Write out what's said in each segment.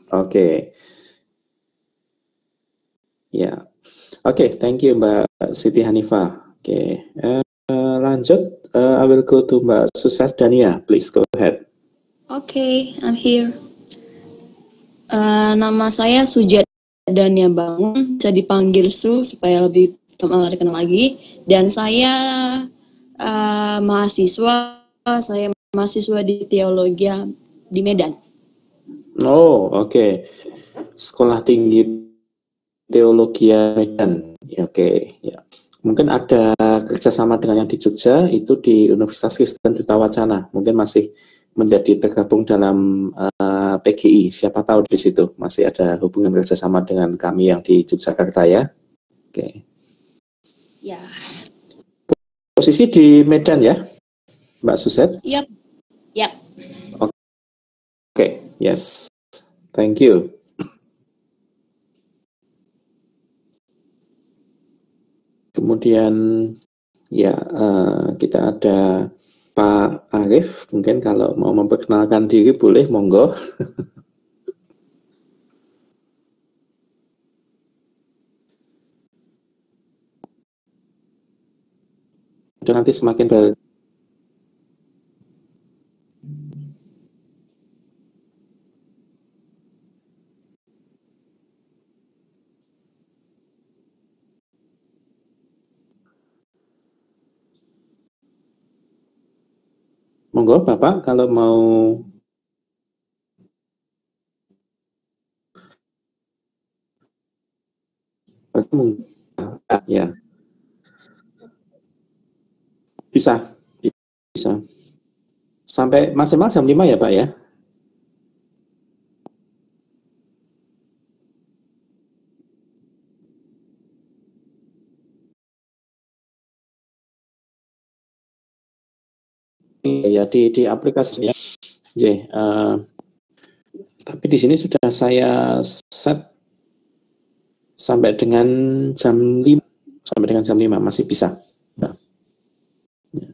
Oke, ya. Oke, thank you Mbak Siti Hanifah. Oke, lanjut. I will go to Mbak Suses Dania. Please go ahead. Okay, I'm here. Nama saya Sujat Dania Bangun, bisa dipanggil Su supaya lebih dikenal lagi. Dan saya mahasiswa di teologi di Medan. Oh, oke. Sekolah Tinggi Teologi Medan. Ya, oke, ya. Mungkin ada kerjasama dengan yang di Jogja, itu di Universitas Kristen Duta Wacana. Mungkin masih menjadi tergabung dalam PGI. Siapa tahu di situ masih ada hubungan kerjasama dengan kami yang di Yogyakarta ya. Oke. Ya. Posisi di Medan ya, Mbak Suset? Yap. Yap. Oke, yes. Thank you. Kemudian ya kita ada Pak Arif, mungkin kalau mau memperkenalkan diri boleh, monggo. Itu nanti semakin monggo Bapak kalau mau ya bisa sampai maksimal jam 5 ya Pak ya. Ya di aplikasinya. Tapi di sini sudah saya set sampai dengan jam 5 masih bisa. Nah. Ya.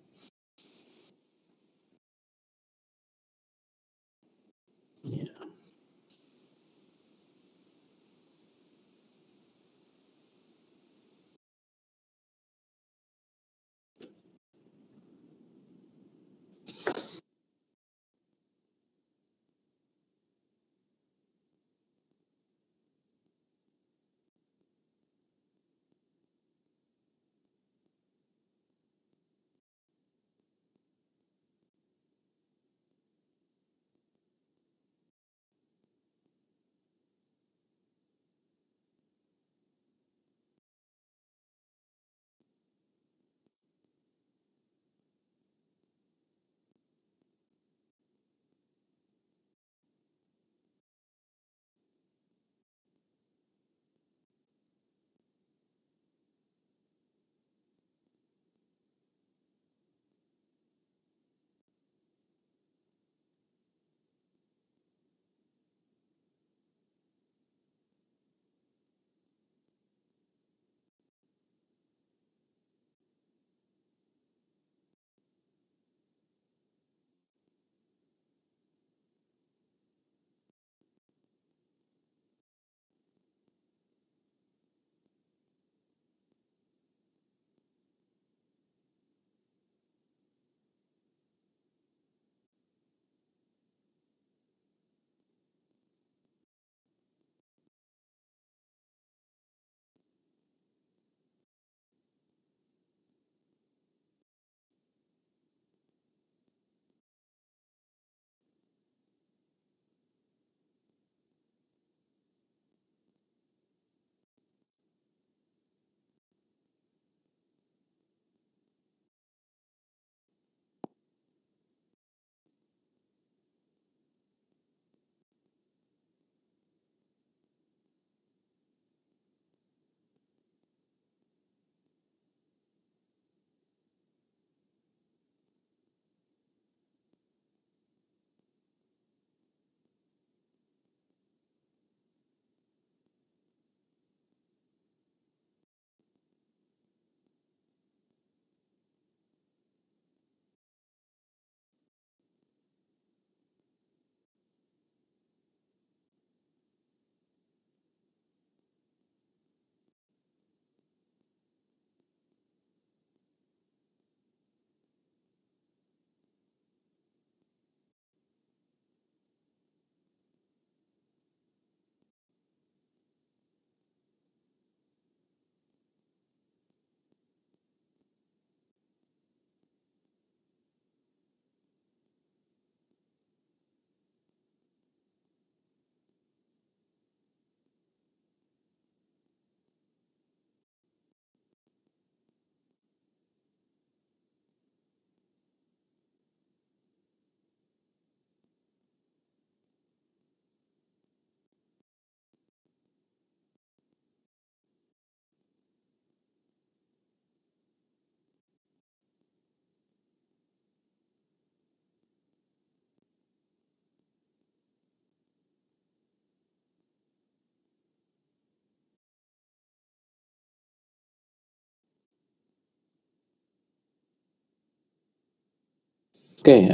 Oke,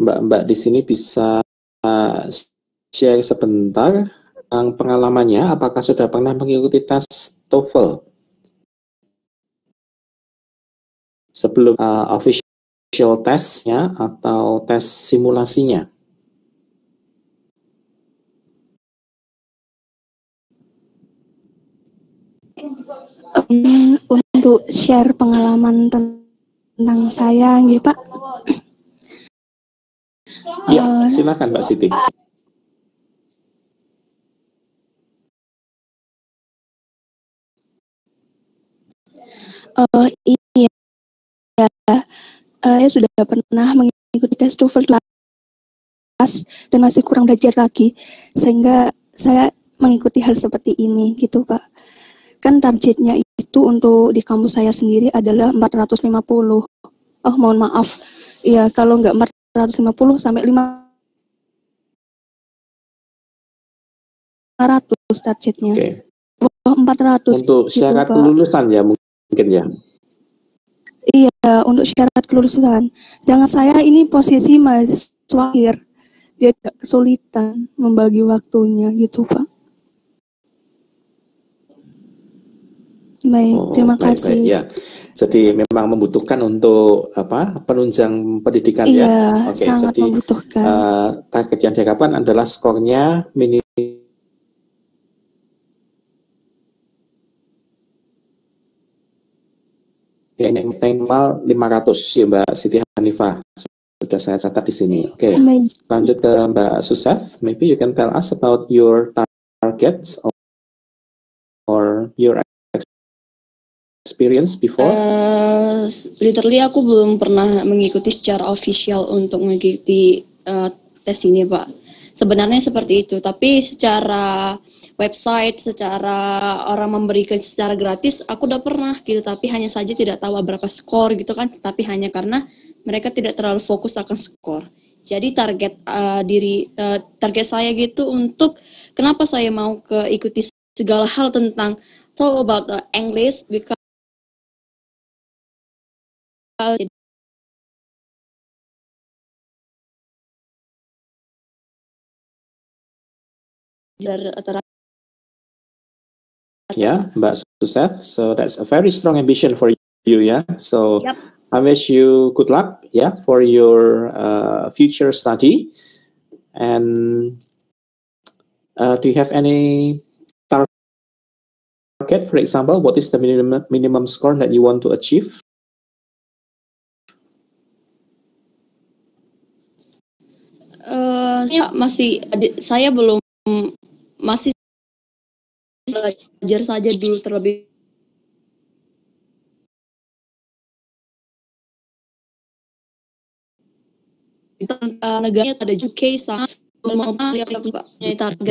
Mbak di sini bisa share sebentar pengalamannya. Apakah sudah pernah mengikuti tes TOEFL sebelum official testnya atau tes simulasinya? Untuk share pengalaman tentang saya, gitu Pak. Ya, silakan Mbak Siti. Iya, saya sudah pernah mengikuti tes TOEFL kelas dan masih kurang belajar lagi, sehingga saya mengikuti hal seperti ini, gitu Pak. Kan targetnya itu untuk di kampus saya sendiri adalah 450. Oh, mohon maaf. Ya, kalau nggak 450 sampai 500 targetnya. Oke. Oh, 400 Untuk gitu, syarat Pak. kelulusan ya mungkin ya. Iya, untuk syarat kelulusan. Jangan saya ini posisi mahasiswa akhir. Dia kesulitan membagi waktunya gitu, Pak. Baik, terima kasih. Baik, ya. Jadi memang membutuhkan untuk penunjang pendidikan iya, ya. Oke, sangat jadi membutuhkan. target yang diharapkan adalah skornya minimal minimal 500 ya Mbak Siti Hanifah. Sudah saya catat di sini. Oke. Lanjut ke Mbak Susef. Maybe you can tell us about your targets or your experience before? Literally aku belum pernah mengikuti secara official untuk mengikuti tes ini Pak. Sebenarnya seperti itu, tapi secara website, secara orang memberikan secara gratis, aku udah pernah gitu, tapi hanya saja tidak tahu berapa skor gitu kan, tapi hanya karena mereka tidak terlalu fokus akan skor. Jadi target saya gitu untuk kenapa saya mau ikuti segala hal tentang talk about English because Yeah, Mbak Susef. So that's a very strong ambition for you, yeah. So yep. I wish you good luck, yeah, for your future study. And do you have any target? For example, what is the minimum score that you want to achieve? Saya belum masih belajar saja dulu terlebih negaranya ada UK sama target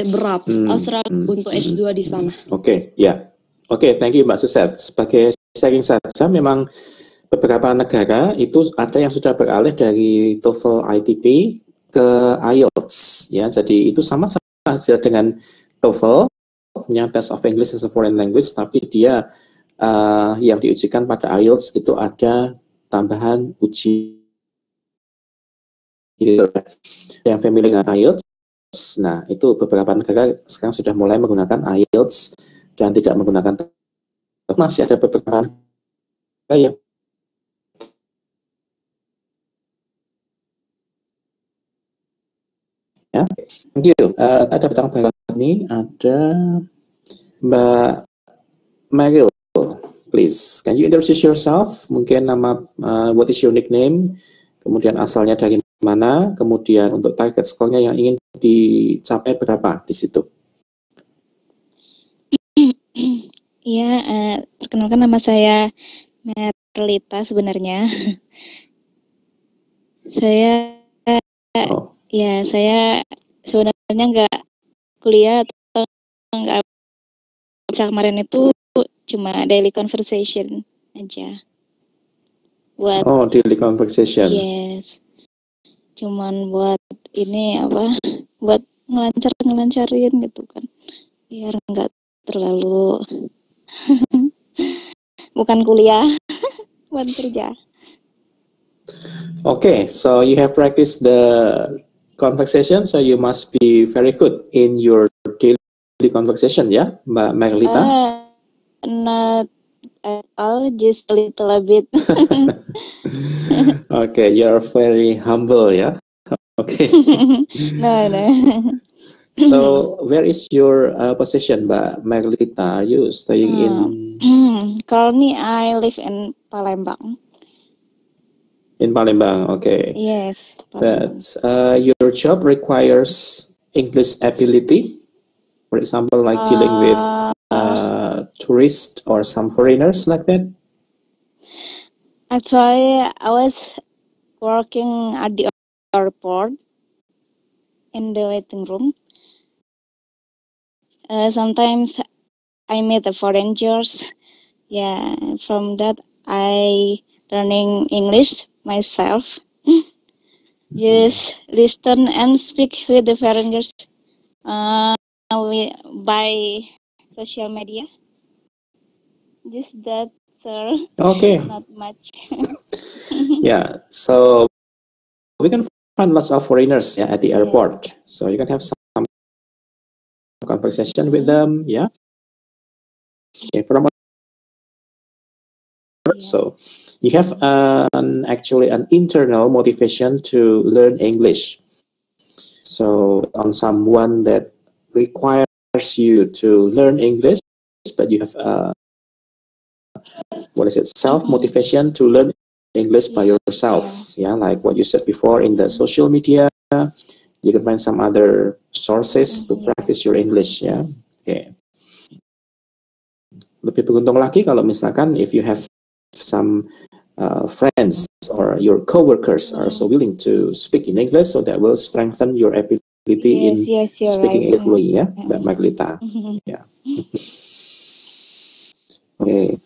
berapa Australia untuk S2 di sana. Oke, ya. Oke, thank you Mbak Susef. Sebagai sharing saja, memang beberapa negara itu ada yang sudah beralih dari TOEFL ITP ke IELTS, ya. Jadi itu sama saja dengan TOEFL, yang Test of English as a Foreign Language, tapi dia yang diujikan pada IELTS itu ada tambahan uji yang familiar dengan IELTS. Nah, itu beberapa negara sekarang sudah mulai menggunakan IELTS dan tidak menggunakan TOEFL. Masih ada beberapa negara yang ya, thank you. Ada petang baru ini ada Mbak Meryl. Please, can you introduce yourself? Mungkin nama, what is your nickname? Kemudian asalnya dari mana? Kemudian untuk target skornya yang ingin dicapai berapa di situ? Iya, perkenalkan nama saya Merlita sebenarnya. Saya sebenarnya nggak kuliah atau nggak bisa kemarin itu cuma daily conversation aja. Daily conversation. Yes. Cuman buat ini buat ngelancarin gitu kan. Biar nggak terlalu bukan kuliah, buat kerja. Okay, so you have practiced the conversation, so you must be very good in your daily conversation, ya, Mbak Merlita? Not at all, just a little bit. Okay, you're very humble, ya. Okay. No. So, where is your position, Mbak Merlita? Are you staying in? Currently, I live in Palembang. In Palembang, okay. Yes, But Palembang. your job requires English ability, for example, like dealing with tourists or some foreigners like that? Actually, I was working at the airport in the waiting room. Sometimes I meet the foreigners. Yeah, from that I learning English myself. Just listen and speak with the foreigners by social media. Just that, sir. Okay. Not much. Yeah, so we can find lots of foreigners, yeah, at the Yeah. airport. So you can have some conversation with them, yeah. Okay, from so you have actually an internal motivation to learn English. So on someone that requires you to learn English, but you have self motivation to learn English by yourself. Yeah, like what you said before in the social media, you can find some other sources to practice your English. Yeah, okay. Lebih beruntung lagi kalau misalkan if you have some friends or your coworkers are so willing to speak in English, so that will strengthen your ability in speaking right. fluently, ya, Mbak Maglita. Ya. Oke.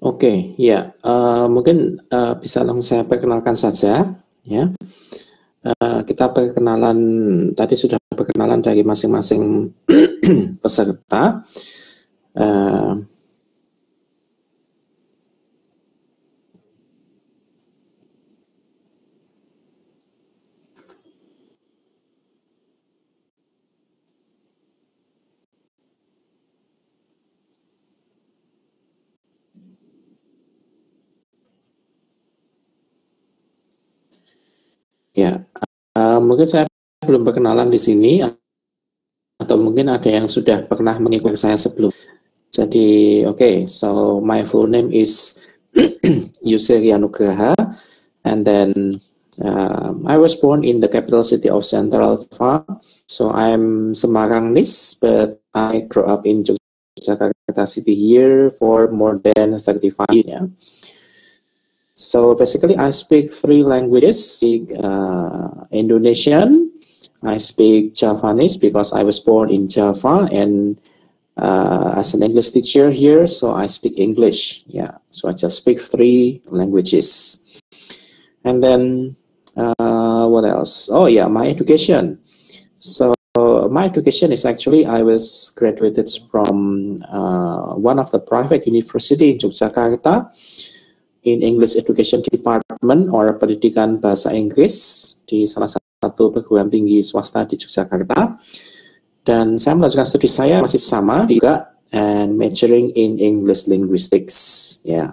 Oke, ya, mungkin bisa langsung saya perkenalkan saja, ya. Kita perkenalan tadi sudah perkenalan dari masing-masing peserta. Ya, mungkin saya belum perkenalan di sini, atau mungkin ada yang sudah pernah mengikuti saya sebelum. Jadi, okay, so my full name is Yusri Anugraha, and then I was born in the capital city of Central Java, so I'm Semarangnis, but I grew up in Yogyakarta city here for more than 35 years. Yeah. So basically, I speak three languages: Indonesian, I speak Javanese because I was born in Java, and as an English teacher here, so I speak English. Yeah, so I just speak three languages. And then what else? Oh yeah, my education. So my education is actually I was graduated from one of the private university in Yogyakarta in English Education Department or Pendidikan Bahasa Inggris di salah satu perguruan tinggi swasta di Yogyakarta. Dan saya melanjutkan studi saya masih sama juga, and majoring in English Linguistics. Ya.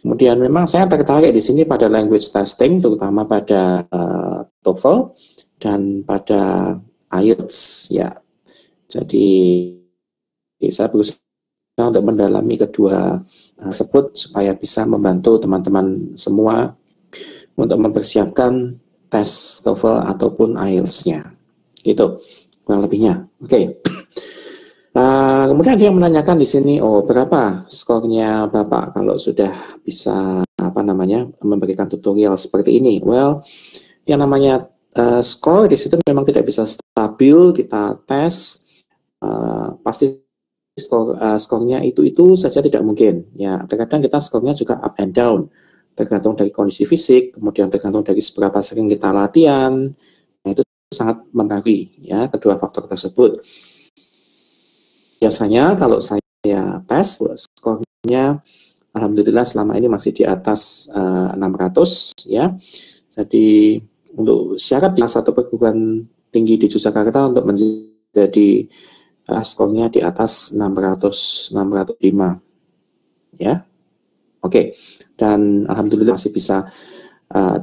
Kemudian memang saya tertarik di sini pada language testing, terutama pada TOEFL dan pada IELTS. Ya. Jadi saya berusaha untuk mendalami kedua tersebut supaya bisa membantu teman-teman semua untuk mempersiapkan tes TOEFL ataupun IELTS-nya. Gitu, kurang lebihnya. Oke. Kemudian dia menanyakan di sini, berapa skornya Bapak kalau sudah bisa memberikan tutorial seperti ini? Well, yang namanya skor di situ memang tidak bisa stabil. Kita tes pasti skornya itu saja tidak mungkin. Ya, terkadang kita skornya juga up and down, tergantung dari kondisi fisik, kemudian tergantung dari seberapa sering kita latihan. Nah, itu sangat mempengaruhi ya kedua faktor tersebut. Biasanya kalau saya tes skornya alhamdulillah selama ini masih di atas 600 ya. Jadi untuk syarat di satu perguruan tinggi di Yogyakarta untuk menjadi skornya di atas 605 ya. Oke. Dan alhamdulillah masih bisa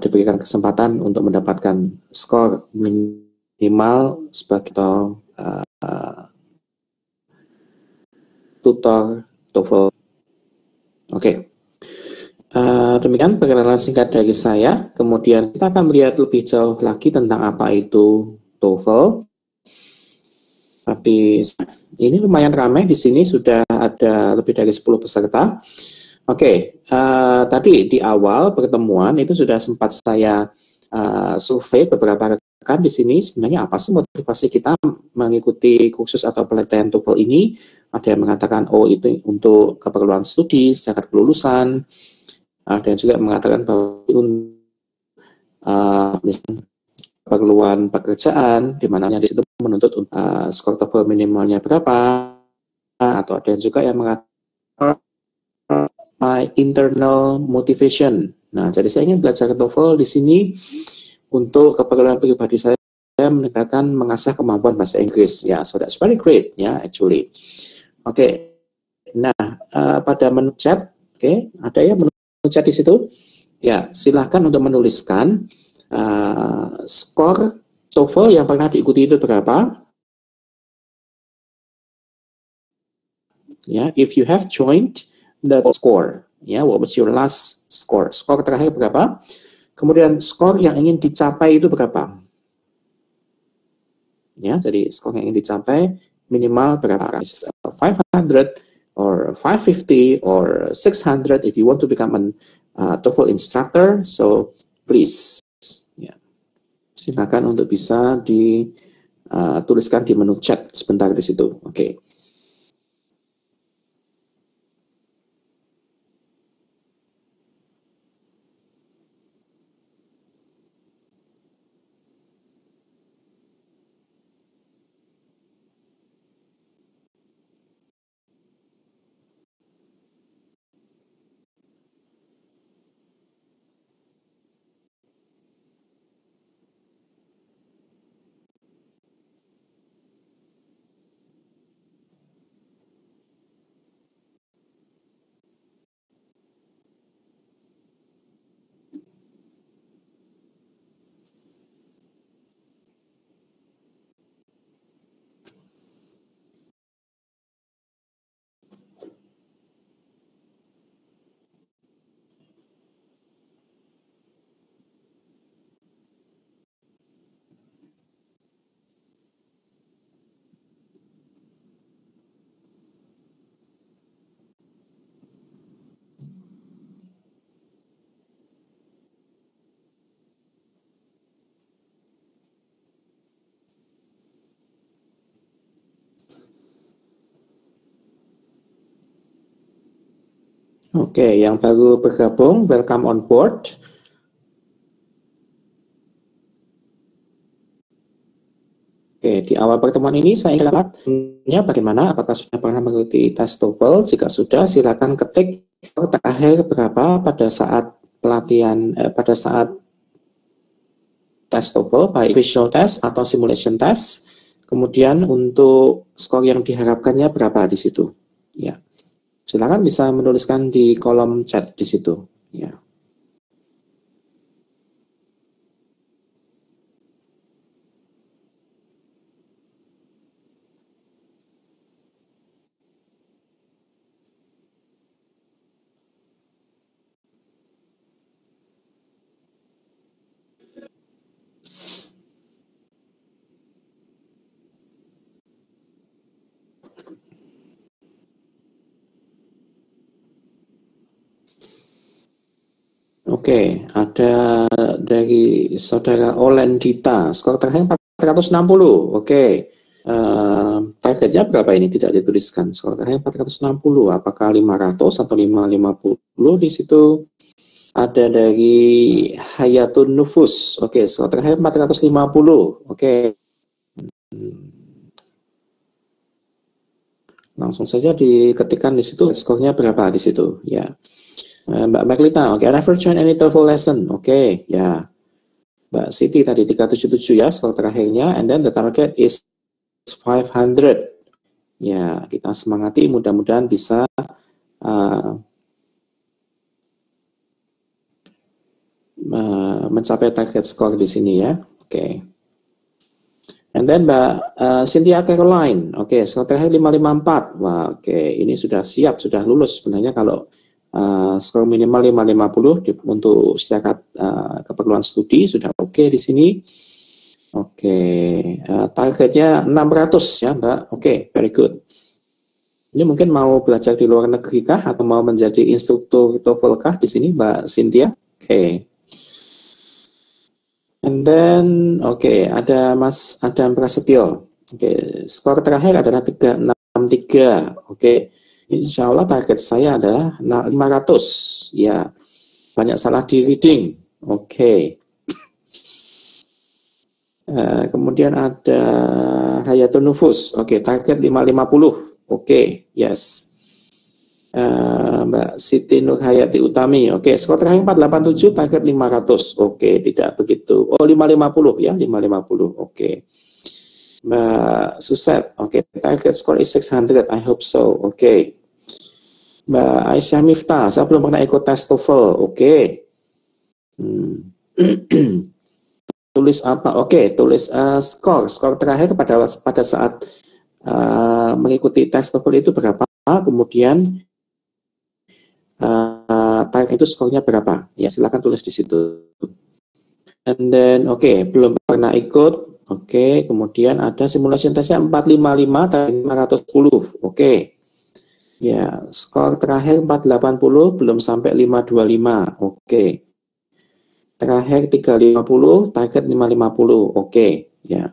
diberikan kesempatan untuk mendapatkan skor minimal sebagai tutor TOEFL. Oke. Demikian perkenalan singkat dari saya. Kemudian kita akan melihat lebih jauh lagi tentang apa itu TOEFL. Tapi ini lumayan ramai di sini, sudah ada lebih dari 10 peserta. Oke, tadi di awal pertemuan itu sudah sempat saya survei beberapa rekan di sini. Sebenarnya apa sih motivasi kita mengikuti kursus atau pelatihan TOEFL ini? Ada yang mengatakan, itu untuk keperluan studi, syarat kelulusan. Ada yang juga mengatakan bahwa misalnya keperluan pekerjaan, di mana di situ menuntut skor TOEFL minimalnya berapa, atau ada yang juga yang mengatakan my internal motivation. Nah, jadi saya ingin belajar TOEFL di sini untuk keperluan pribadi saya meningkatkan mengasah kemampuan bahasa Inggris. Ya, so that's very great, ya, actually. Oke. Nah, pada menu chat, ada ya menu chat di situ. Ya, silahkan untuk menuliskan skor TOEFL yang pernah diikuti itu berapa. Ya, if you have joined the score, ya, what was your last score? Skor terakhir berapa? Kemudian skor yang ingin dicapai itu berapa? Ya, jadi skor yang ingin dicapai minimal berapa? 500 or 550 or 600 if you want to become a TOEFL instructor. So please, ya, silakan untuk bisa dituliskan di menu chat sebentar di situ. Oke. Oke, yang baru bergabung, welcome on board. Oke, di awal pertemuan ini saya ingin lihat bagaimana, apakah sudah pernah mengikuti tes TOEFL. Jika sudah, silakan ketik terakhir berapa pada saat pelatihan, pada saat tes TOEFL, baik visual test atau simulation test. Kemudian untuk skor yang diharapkannya berapa di situ. Ya. Silakan bisa menuliskan di kolom chat di situ. Ya. Oke, ada dari saudara Olendita, skor terakhir 460. Oke, targetnya berapa ini tidak dituliskan. Skor terakhir 460, apakah 500 atau 550 di situ. Ada dari Hayatun Nufus. Oke, skor terakhir 450. Oke. Langsung saja diketikkan di situ skornya berapa di situ, ya. Mbak Maglita, oke, never join any TOEFL lesson, oke, ya. Mbak Siti tadi 377 ya, skor terakhirnya, and then the target is 500. Ya, kita semangati, mudah-mudahan bisa mencapai target skor di sini ya, oke. And then Mbak Cynthia Caroline, oke, skor terakhir 554, wah, oke, ini sudah siap, sudah lulus sebenarnya kalau skor minimal 550 untuk syarat keperluan studi sudah oke di sini. Oke, targetnya 600 ya Mbak. Oke, very good. Ini mungkin mau belajar di luar negeri kah atau mau menjadi instruktur TOEFL kah di sini Mbak Cynthia? Oke. And then ada Mas Adam Prasetyo. Oke, skor terakhir adalah 363. Oke. Insya Allah target saya adalah 500. Ya, banyak salah di reading. Oke. Kemudian ada Hayatun Nufus. Oke, target 550. Oke, yes. Mbak Siti Nur Hayati Utami. Oke, skor terakhir 487, target 500. Oke, tidak begitu. Oh, 550 ya, 550. Oke. Mbak Suset. Oke, target score is 600. I hope so. Oke. Mbak Aisyah Miftah, saya belum pernah ikut tes TOEFL. Oke. Tulis apa? Oke, tulis skor terakhir pada saat mengikuti tes TOEFL itu berapa? Kemudian target itu skornya berapa? Ya, silakan tulis di situ. And then belum pernah ikut. Oke, kemudian ada simulation tesnya 455 target 510. Oke. Ya, skor terakhir 480, belum sampai 525. Oke. Terakhir 350, target 550. Oke, ya.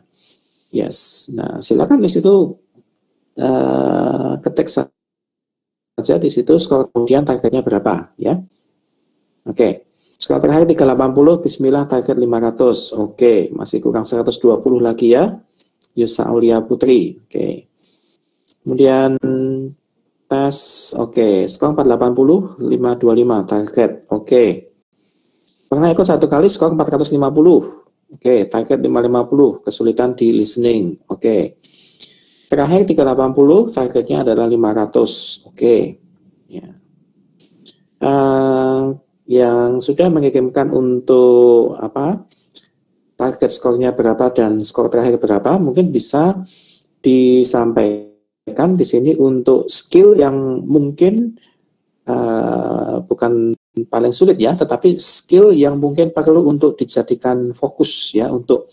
Yes. Nah, silakan di situ ketik saja di situ skor kemudian targetnya berapa, ya. Oke. Skor terakhir 380, bismillah target 500. Oke, masih kurang 120 lagi ya. Yusa Aulia Putri. Oke. Kemudian tes, skor 480, 525, target, Pernah ikut satu kali, skor 450, target 550, kesulitan di listening, Terakhir 380, targetnya adalah 500, Ya. Yang sudah mengirimkan untuk target skornya berapa dan skor terakhir berapa, mungkin bisa disampaikan di sini untuk skill yang mungkin bukan paling sulit ya, tetapi skill yang mungkin perlu untuk dijadikan fokus ya, untuk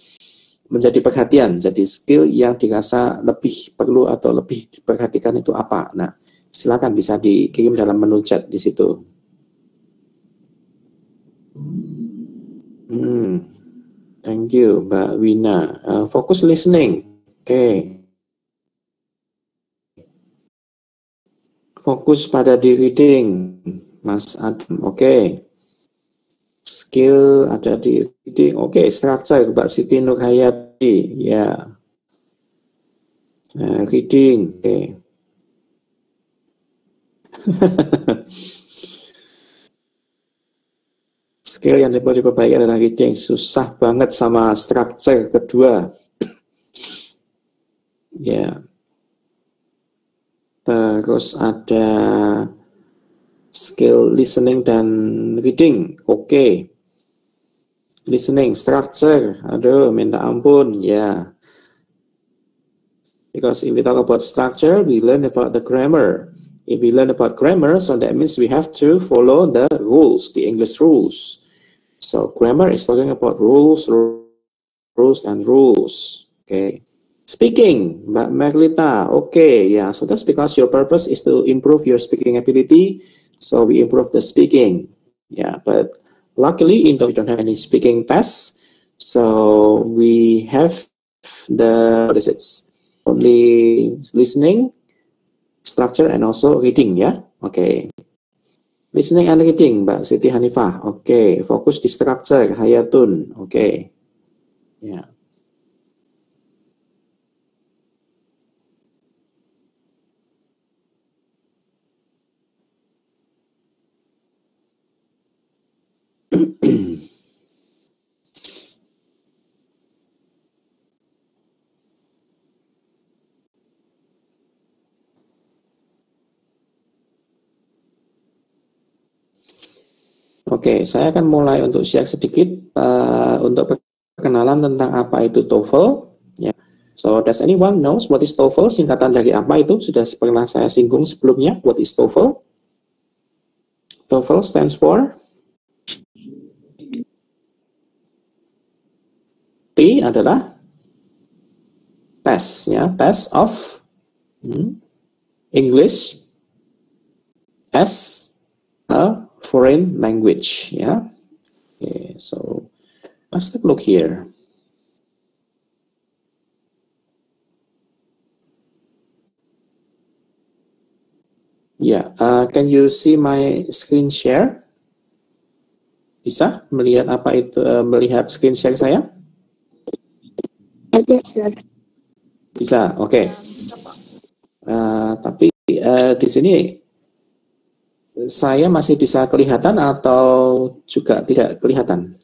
menjadi perhatian. Jadi skill yang dirasa lebih perlu atau lebih diperhatikan itu apa. Nah, silakan bisa dikirim dalam menu chat di situ. Thank you, Mbak Wina. Fokus listening. Fokus pada di reading. Mas Adam. Oke. Skill ada di reading. Oke, structure Mbak Siti Nurhayati. Ya. Reading. Oke. Skill yang perlu diperbaiki adalah reading. Susah banget sama structure kedua. Ya. Terus ada skill listening dan reading. Oke. Listening, structure. Aduh, minta ampun. Ya. Because if we talk about structure, we learn about the grammar. If we learn about grammar, so that means we have to follow the rules, the English rules. So grammar is talking about rules, and rules. Okay. Speaking, Mbak Merlita. Okay, yeah. So that's because your purpose is to improve your speaking ability. So we improve the speaking. Yeah, but luckily, we don't have any speaking tests. So we have only listening, structure, and also reading, ya. Oke. Listening and reading, Mbak Siti Hanifah. Oke. Fokus di structure, Hayatun. Oke. Ya. Oke, saya akan mulai untuk share sedikit untuk perkenalan tentang apa itu TOEFL. Ya. So, does anyone knows what is TOEFL? Singkatan dari apa itu? Sudah pernah saya singgung sebelumnya. What is TOEFL? TOEFL stands for T adalah test, ya, test of English as a foreign language, ya. Okay, so let's take a look here. Yeah, can you see my screen share? Bisa melihat apa itu? Melihat screen share saya? Bisa, oke. Okay. Tapi di sini saya masih bisa kelihatan atau juga tidak kelihatan?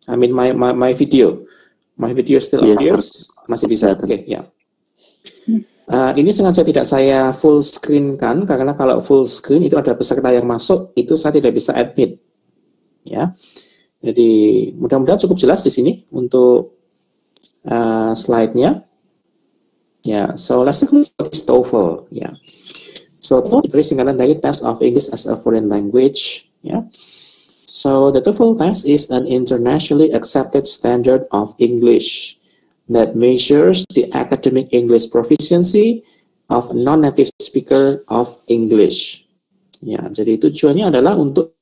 I mean my video still appears, masih bisa, oke, okay, ya. Ini sengaja tidak saya full screen kan, karena kalau full screen itu ada peserta yang masuk, itu saya tidak bisa admit, ya. Jadi mudah-mudahan cukup jelas di sini untuk slide-nya. Ya, so let's look at TOEFL, ya. So TOEFL itu singkatan dari Test of English as a Foreign Language, ya. So the TOEFL test is an internationally accepted standard of English that measures the academic English proficiency of non-native speaker of English. Ya, jadi tujuannya adalah untuk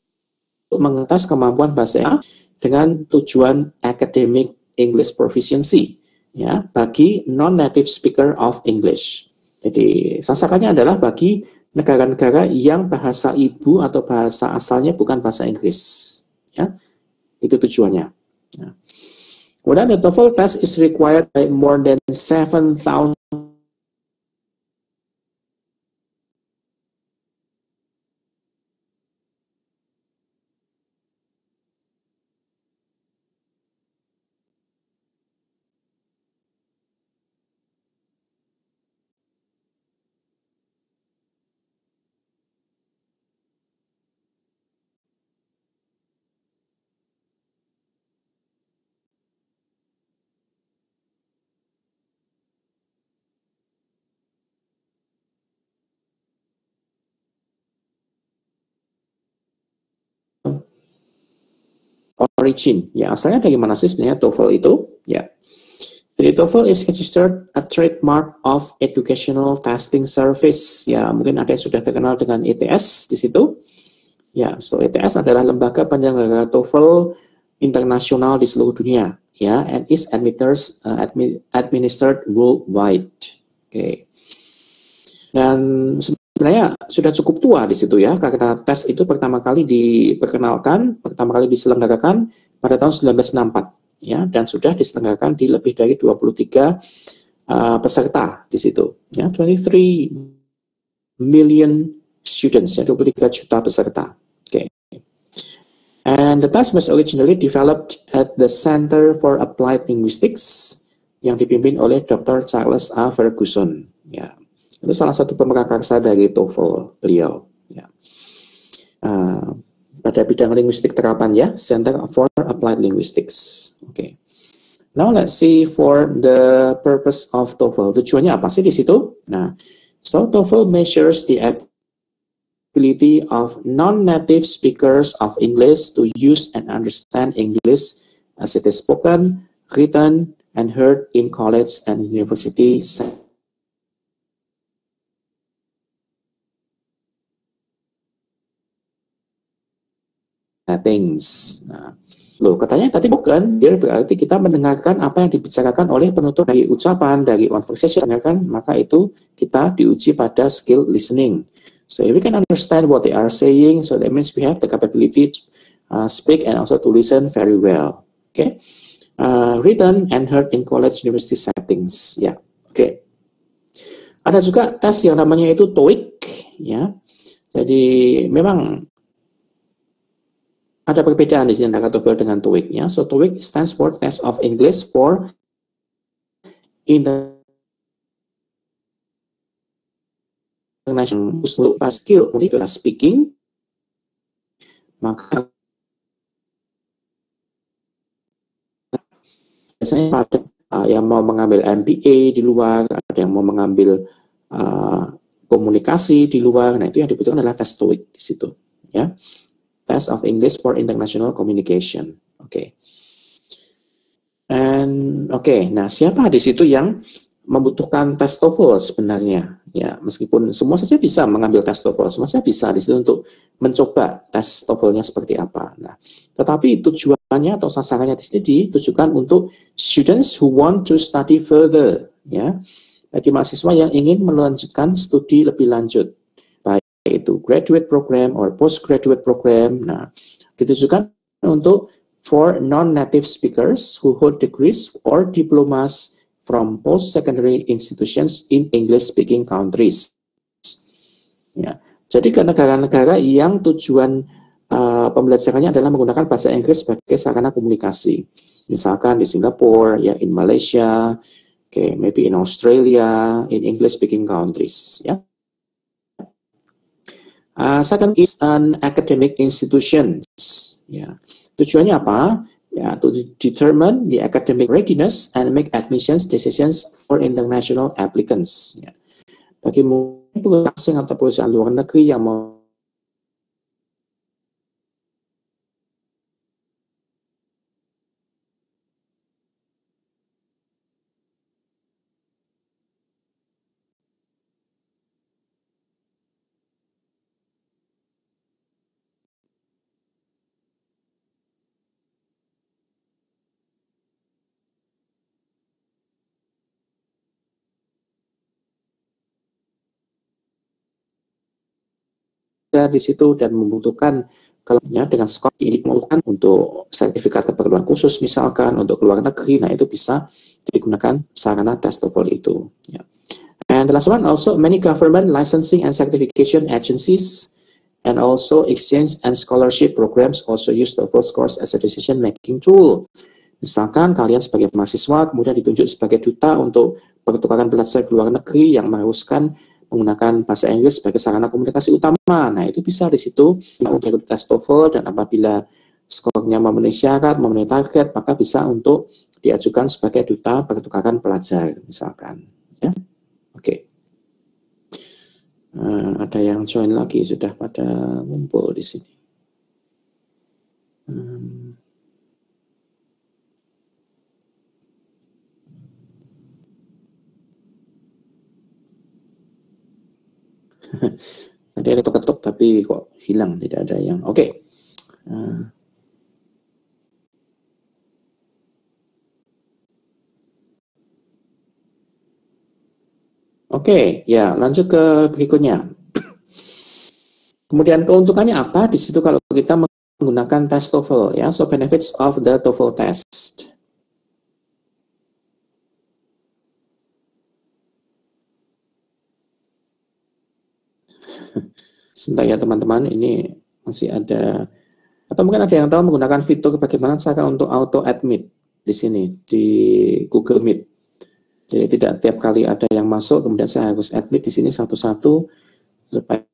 mengetes kemampuan bahasa dengan tujuan academic English proficiency, ya, bagi non-native speaker of English. Jadi sasarannya adalah bagi negara-negara yang bahasa ibu atau bahasa asalnya bukan bahasa Inggris, ya. Itu tujuannya. Ya. Kemudian the TOEFL test is required by more than 7,000 origin. Ya, asalnya dari mana sih sebenarnya TOEFL itu? Ya. Jadi TOEFL is registered a trademark of Educational Testing Service. Ya, mungkin ada yang sudah terkenal dengan ETS di situ. Ya, so ETS adalah lembaga penyelenggara TOEFL internasional di seluruh dunia. Ya, and is administered worldwide. Oke. Dan sebenarnya sudah cukup tua di situ ya, karena tes itu pertama kali diselenggarakan pada tahun 1964 ya, dan sudah diselenggarakan di lebih dari 23 peserta di situ ya, 23 million students ya, 23 juta peserta. Okay. And the test was originally developed at the Center for Applied Linguistics yang dipimpin oleh Dr. Charles A. Ferguson ya. Itu salah satu pemrakarsa dari TOEFL beliau ya. Pada bidang linguistik terapan ya, Center for Applied Linguistics. Okay. Now let's see for the purpose of TOEFL. Tujuannya apa sih di situ? Nah, so TOEFL measures the ability of non-native speakers of English to use and understand English as it is spoken, written, and heard in college and university settings. Nah, loh, katanya tadi bukan, dia berarti kita mendengarkan apa yang dibicarakan oleh penutur dari ucapan, dari conversation, kan? Maka itu kita diuji pada skill listening. So if we can understand what they are saying, so that means we have the capability to speak and also to listen very well. Okay, written and heard in college university settings. Ya, okay. Ada juga tes yang namanya itu TOEIC, ya. Jadi memang ada perbedaan di sini antara TOEFL dengan TOEIC, ya. So TOEIC stands for Test of English for International Skill untuk speaking, maka biasanya pada yang mau mengambil MBA di luar, ada yang mau mengambil komunikasi di luar, nah itu yang dibutuhkan adalah tes TOEIC di situ, ya. Test of English for International Communication. Oke. Nah siapa di situ yang membutuhkan tes TOEFL sebenarnya? Ya, meskipun semua saja bisa mengambil tes TOEFL, semua saja bisa di situ untuk mencoba tes TOEFL-nya seperti apa. Nah, tetapi tujuannya atau sasarannya di sini ditujukan untuk students who want to study further, ya, bagi mahasiswa yang ingin melanjutkan studi lebih lanjut, baik itu graduate program or postgraduate program. Nah, ditujukan untuk for non-native speakers who hold degrees or diplomas from post-secondary institutions in English-speaking countries. Ya, jadi ke negara-negara yang tujuan pembelajarannya adalah menggunakan bahasa Inggris sebagai sarana komunikasi. Misalkan di Singapura, ya, in Malaysia, okay, maybe in Australia, in English-speaking countries. Ya. Second is an academic institutions. Ya. Tujuannya apa? Ya, to determine the academic readiness and make admissions decisions for international applicants. Ya. Bagi perusahaan asing atau perusahaan luar negeri yang mau di situ dan membutuhkan kelengkapannya dengan skor ini membutuhkan untuk sertifikat keperluan khusus misalkan untuk luar negeri, nah itu bisa digunakan sarana tes TOEFL itu. Ya. And the last one also many government licensing and certification agencies and also exchange and scholarship programs also use TOEFL scores as a decision making tool. Misalkan kalian sebagai mahasiswa kemudian ditunjuk sebagai duta untuk pertukaran belajar ke luar negeri yang mengharuskan menggunakan bahasa Inggris sebagai sarana komunikasi utama. Nah, itu bisa di situ untuk tes TOEFL, dan apabila skornya memenuhi syarat, memenuhi target, maka bisa untuk diajukan sebagai duta pertukaran pelajar, misalkan. Ya, oke. Ada yang join lagi, sudah pada ngumpul di sini. Tadi ada ketok tapi kok hilang, tidak ada yang oke. Oke, ya lanjut ke berikutnya. Kemudian keuntungannya apa? Di situ kalau kita menggunakan tes TOEFL ya. So benefits of the TOEFL test. Sebentar ya teman-teman, ini masih ada, atau mungkin ada yang tahu menggunakan fitur bagaimana cara untuk auto admit di sini di Google Meet. Jadi tidak tiap kali ada yang masuk kemudian saya harus admit di sini satu-satu supaya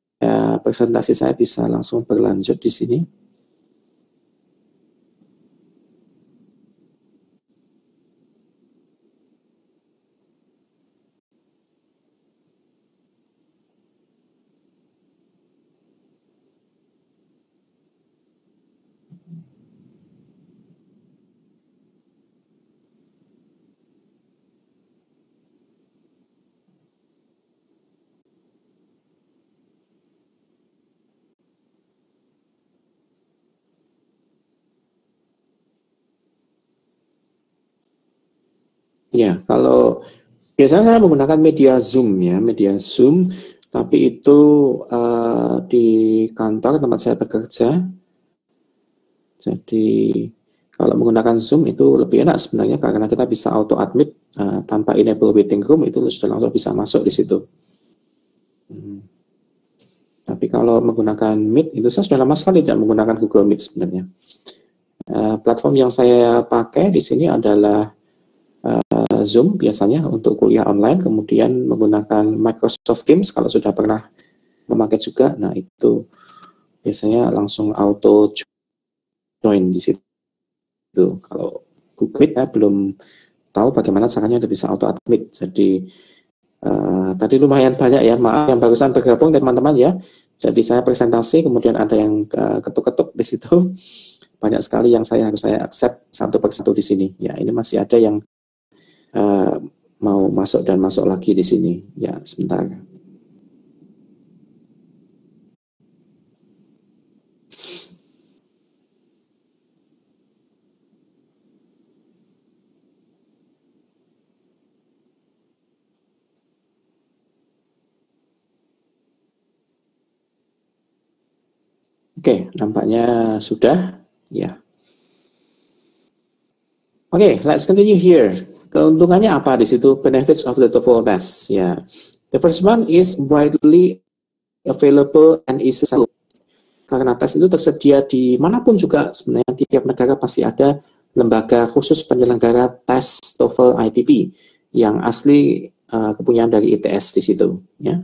presentasi saya bisa langsung berlanjut di sini. Ya, kalau biasanya saya menggunakan media Zoom ya, media Zoom, tapi itu di kantor tempat saya bekerja. Jadi kalau menggunakan Zoom itu lebih enak sebenarnya karena kita bisa auto admit tanpa enable waiting room, itu sudah langsung bisa masuk di situ. Tapi kalau menggunakan Meet itu saya sudah lama sekali tidak menggunakan Google Meet sebenarnya. Platform yang saya pakai di sini adalah Zoom biasanya untuk kuliah online, kemudian menggunakan Microsoft Teams kalau sudah pernah memakai juga. Nah itu biasanya langsung auto join di situ. Kalau Google Meet saya belum tahu bagaimana caranya bisa auto admit. Jadi tadi lumayan banyak ya, maaf yang barusan bergabung teman-teman ya. Jadi saya presentasi kemudian ada yang ketuk-ketuk di situ. Banyak sekali yang saya accept satu persatu di sini. Ya ini masih ada yang mau masuk dan masuk lagi di sini. Ya sebentar. Oke, nampaknya sudah. Ya. Oke, let's continue here. Keuntungannya apa di situ? Benefits of the TOEFL test. Ya. The first one is widely available and easy. Karena tes itu tersedia di manapun juga, sebenarnya tiap negara pasti ada lembaga khusus penyelenggara tes TOEFL ITP yang asli kepunyaan dari ITS di situ. Ya.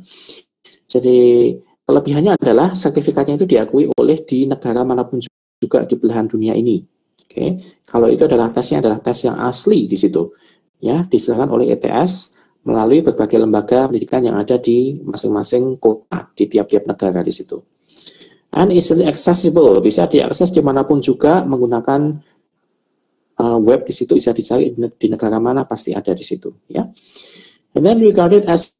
Jadi kelebihannya adalah sertifikatnya itu diakui oleh di negara manapun juga di belahan dunia ini. Oke, kalau itu adalah tesnya adalah tes yang asli di situ, ya, diselenggarakan oleh ITS melalui berbagai lembaga pendidikan yang ada di masing-masing kota di tiap-tiap negara di situ. And easily accessible, bisa diakses dimanapun juga menggunakan web di situ, bisa dicari di negara mana pasti ada di situ, ya. And then regarded as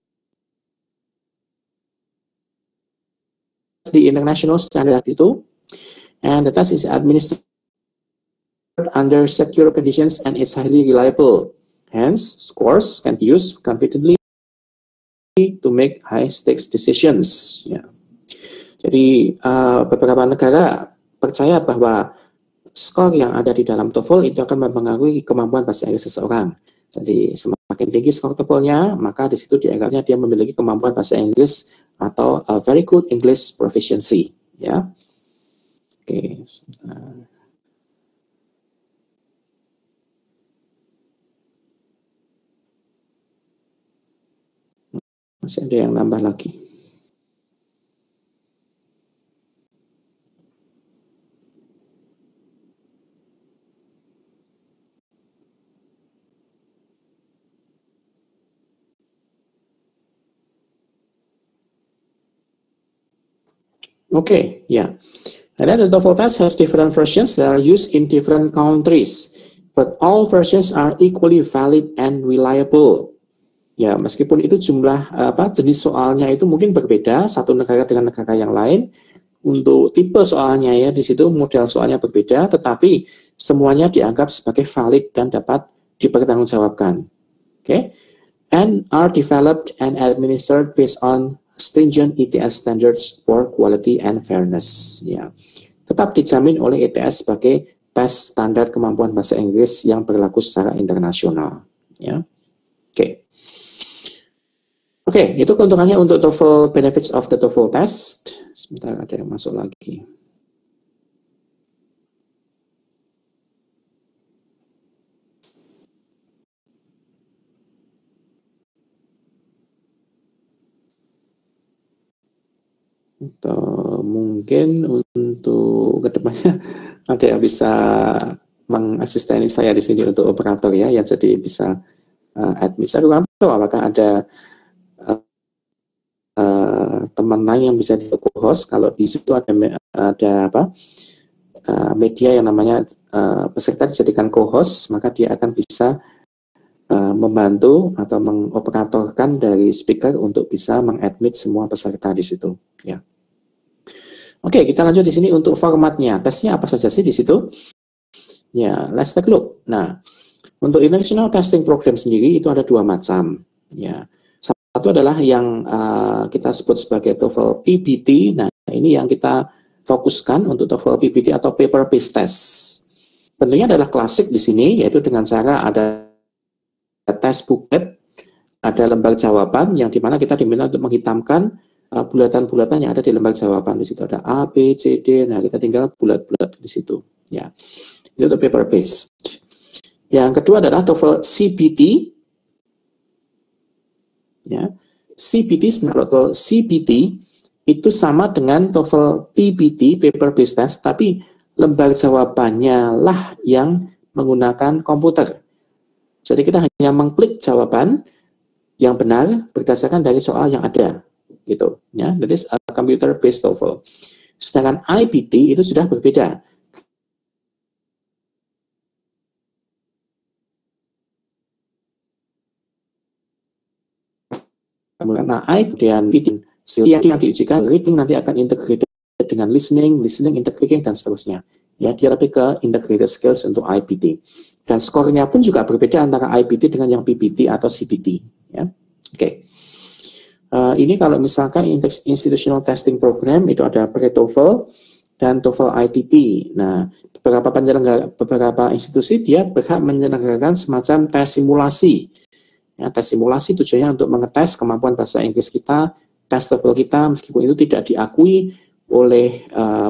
the international standard itu, and the test is administered under secure conditions and is highly reliable. Hence, scores can be used confidently to make high stakes decisions. Ya. Jadi beberapa negara percaya bahwa skor yang ada di dalam TOEFL itu akan mempengaruhi kemampuan bahasa Inggris seseorang. Jadi semakin tinggi skor TOEFL-nya, maka di situ dianggapnya dia memiliki kemampuan bahasa Inggris atau a very good English proficiency, ya. Oke, sebentar. Masih ada yang nambah lagi. Okay, yeah. And then the TOEFL test has different versions that are used in different countries, but all versions are equally valid and reliable. Ya, meskipun itu jumlah jenis soalnya itu mungkin berbeda satu negara dengan negara yang lain. Untuk tipe soalnya ya di situ model soalnya berbeda, tetapi semuanya dianggap sebagai valid dan dapat dipertanggungjawabkan. Okay, and are developed and administered based on stringent ITS standards for quality and fairness. Ya, tetap dijamin oleh ETS sebagai tes standar kemampuan bahasa Inggris yang berlaku secara internasional. Ya, oke, itu keuntungannya untuk TOEFL, benefits of the TOEFL test. Sebentar, ada yang masuk lagi. Atau mungkin untuk kedepannya ada yang bisa mengasisteni saya di sini untuk operator ya, yang jadi bisa admin. Saya kurang tahu apakah ada teman lain yang bisa di co-host. Kalau di situ ada apa media yang namanya peserta dijadikan co-host, maka dia akan bisa membantu atau mengoperatorkan dari speaker untuk bisa mengadmit semua peserta di situ. Ya. Oke, kita lanjut di sini untuk formatnya. Tesnya apa saja sih di situ? Ya, let's take a look. Nah, untuk International Testing Program sendiri itu ada dua macam. Ya, satu adalah yang kita sebut sebagai TOEFL PBT. Nah, ini yang kita fokuskan untuk TOEFL PBT atau paper-based test. Bentuknya adalah klasik di sini, yaitu dengan cara ada test booklet, ada lembar jawaban yang dimana kita diminta untuk menghitamkan bulatan-bulatan yang ada di lembar jawaban. Di situ ada A, B, C, D. Nah, kita tinggal bulat-bulat di situ. Ya, itu untuk paper based. Yang kedua adalah TOEFL CBT. Ya, CBT sebenarnya TOEFL CBT itu sama dengan TOEFL PBT, paper based test, tapi lembar jawabannya lah yang menggunakan komputer. Jadi kita hanya mengklik jawaban yang benar berdasarkan dari soal yang ada, gitu. Ya, that is a computer based TOEFL. Sedangkan IBT itu sudah berbeda. Nah, IBT dan reading, yang diujikan reading nanti akan integrated dengan listening integrating dan seterusnya. Ya, dia lebih ke integrated skills untuk IBT. Dan skornya pun juga berbeda antara IBT dengan yang PBT atau CBT. Ya, oke. Ini kalau misalkan Institutional Testing Program itu ada pre-TOEFL dan TOEFL ITP. Nah, beberapa institusi dia berhak menyelenggarakan semacam tes simulasi. Ya, tes simulasi tujuannya untuk mengetes kemampuan bahasa Inggris kita, tes TOEFL kita, meskipun itu tidak diakui oleh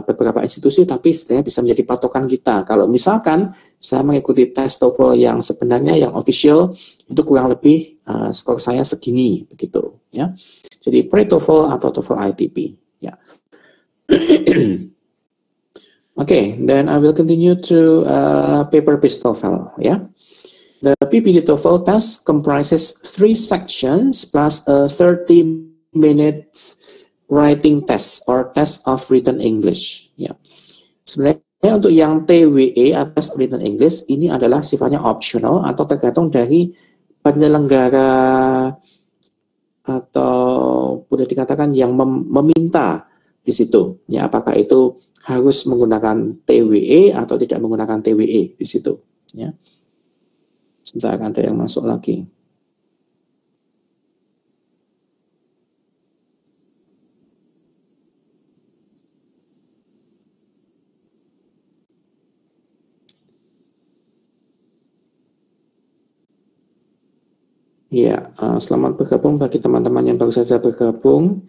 beberapa institusi, tapi setidaknya bisa menjadi patokan kita. Kalau misalkan saya mengikuti tes TOEFL yang sebenarnya, yang official, itu kurang lebih skor saya segini, begitu. Ya. Jadi pre-TOEFL atau TOEFL ITP. Ya. Okay, then I will continue to paper-based TOEFL. Ya. The PBT TOEFL test comprises 3 sections plus a 30 minutes writing test or test of written English. Ya. Sebenarnya untuk yang TWE atau test written English ini adalah sifatnya optional atau tergantung dari penyelenggara atau boleh dikatakan yang meminta di situ. Ya, apakah itu harus menggunakan TWE atau tidak menggunakan TWE di situ. Ya. Sebentar, ada yang masuk lagi. Ya, selamat bergabung bagi teman-teman yang baru saja bergabung.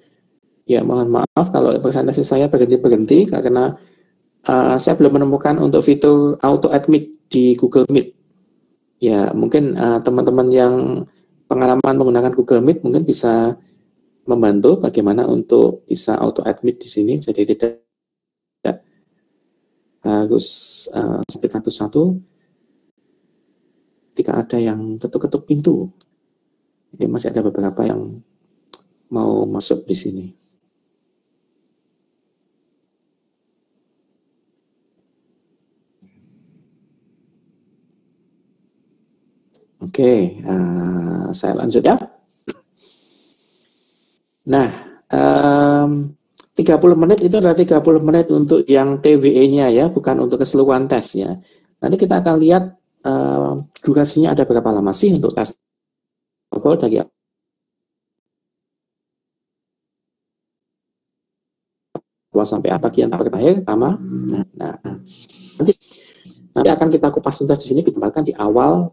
Ya, mohon maaf kalau presentasi saya berhenti karena saya belum menemukan untuk fitur auto admit di Google Meet. Ya, mungkin teman-teman yang pengalaman menggunakan Google Meet mungkin bisa membantu bagaimana untuk bisa auto admit di sini. Jadi tidak harus satu-satu ketika ada yang ketuk-ketuk pintu. Jadi masih ada beberapa yang mau masuk di sini. Oke, saya lanjut ya. Nah, 30 menit itu adalah 30 menit untuk yang TWE-nya ya, bukan untuk keseluruhan tesnya. Nanti kita akan lihat durasinya ada berapa lama sih untuk tes TOEFL dari sampai bagian terakhir pertama. Nah, nanti akan kita kupas tuntas di sini ditempatkan di awal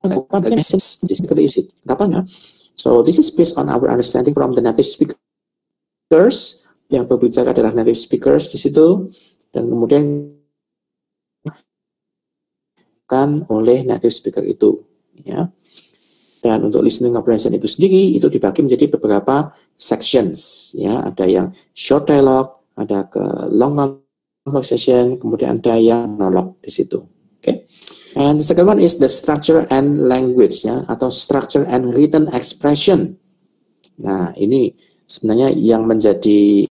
Kenapanya? So this is based on our understanding from the native speakers. Yang berbicara adalah native speakers di situ, dan kemudian kan oleh native speaker itu, ya. Dan untuk listening comprehension itu sendiri itu dibagi menjadi beberapa sections, ya. Ada yang short dialogue, ada ke long conversation, kemudian ada yang monolog di situ. Oke. And the second one is the structure and language, ya, atau structure and written expression. Nah, ini sebenarnya yang menjadi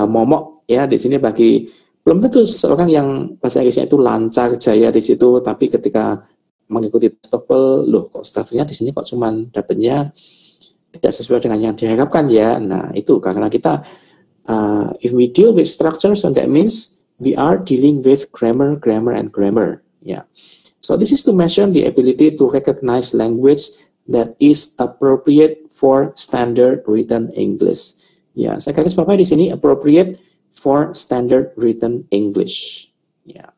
momok, ya, di sini bagi belum tentu seseorang yang bahasa Inggrisnya itu lancar jaya di situ, tapi ketika mengikuti TOEFL, loh kok strukturnya di sini kok cuman dapatnya tidak sesuai dengan yang diharapkan, ya. Nah, itu karena kita if we deal with structure, so that means we are dealing with grammar, yeah. So this is to mention the ability to recognize language that is appropriate for standard written English. Ya, saya garis bawahi di sini appropriate for standard written English. Ya.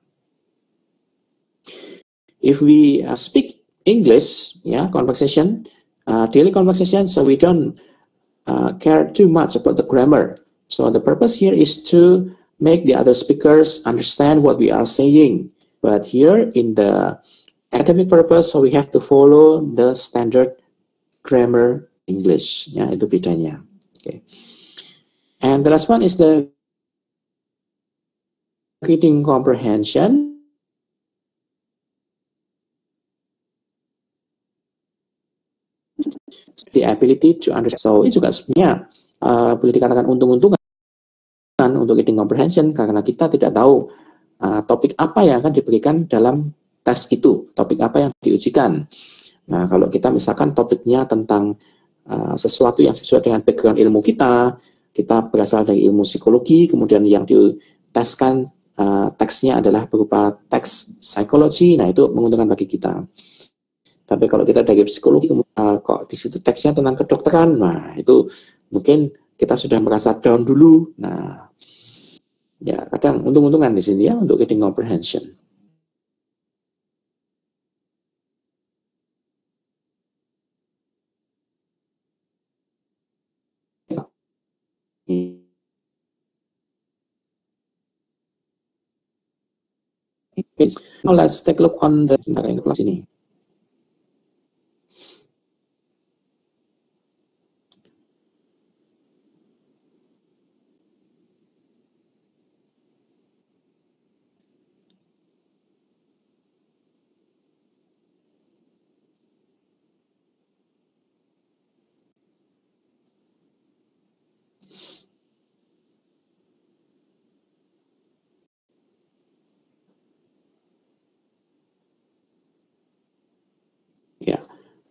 If we speak English, ya, conversation, daily conversation, so we don't care too much about the grammar. So the purpose here is to make the other speakers understand what we are saying. But here in the academic purpose, so we have to follow the standard grammar English. Ya, itu bedanya. Okay. And the last one is the reading comprehension. The ability to understand. So ini juga sebenarnya boleh dikatakan untung-untungan untuk reading comprehension karena kita tidak tahu topik apa yang akan diberikan dalam tes itu, topik apa yang diujikan. Nah, kalau kita misalkan topiknya tentang sesuatu yang sesuai dengan background ilmu kita berasal dari ilmu psikologi, kemudian yang diteskan teksnya adalah berupa teks psikologi, nah itu menguntungkan bagi kita. Tapi kalau kita dari psikologi, kok di situ teksnya tentang kedokteran, nah itu mungkin kita sudah merasa down dulu. Nah, ya, kadang untung-untungan di sini, ya, untuk reading comprehension. Okay, now let's take a look on the kelas ini.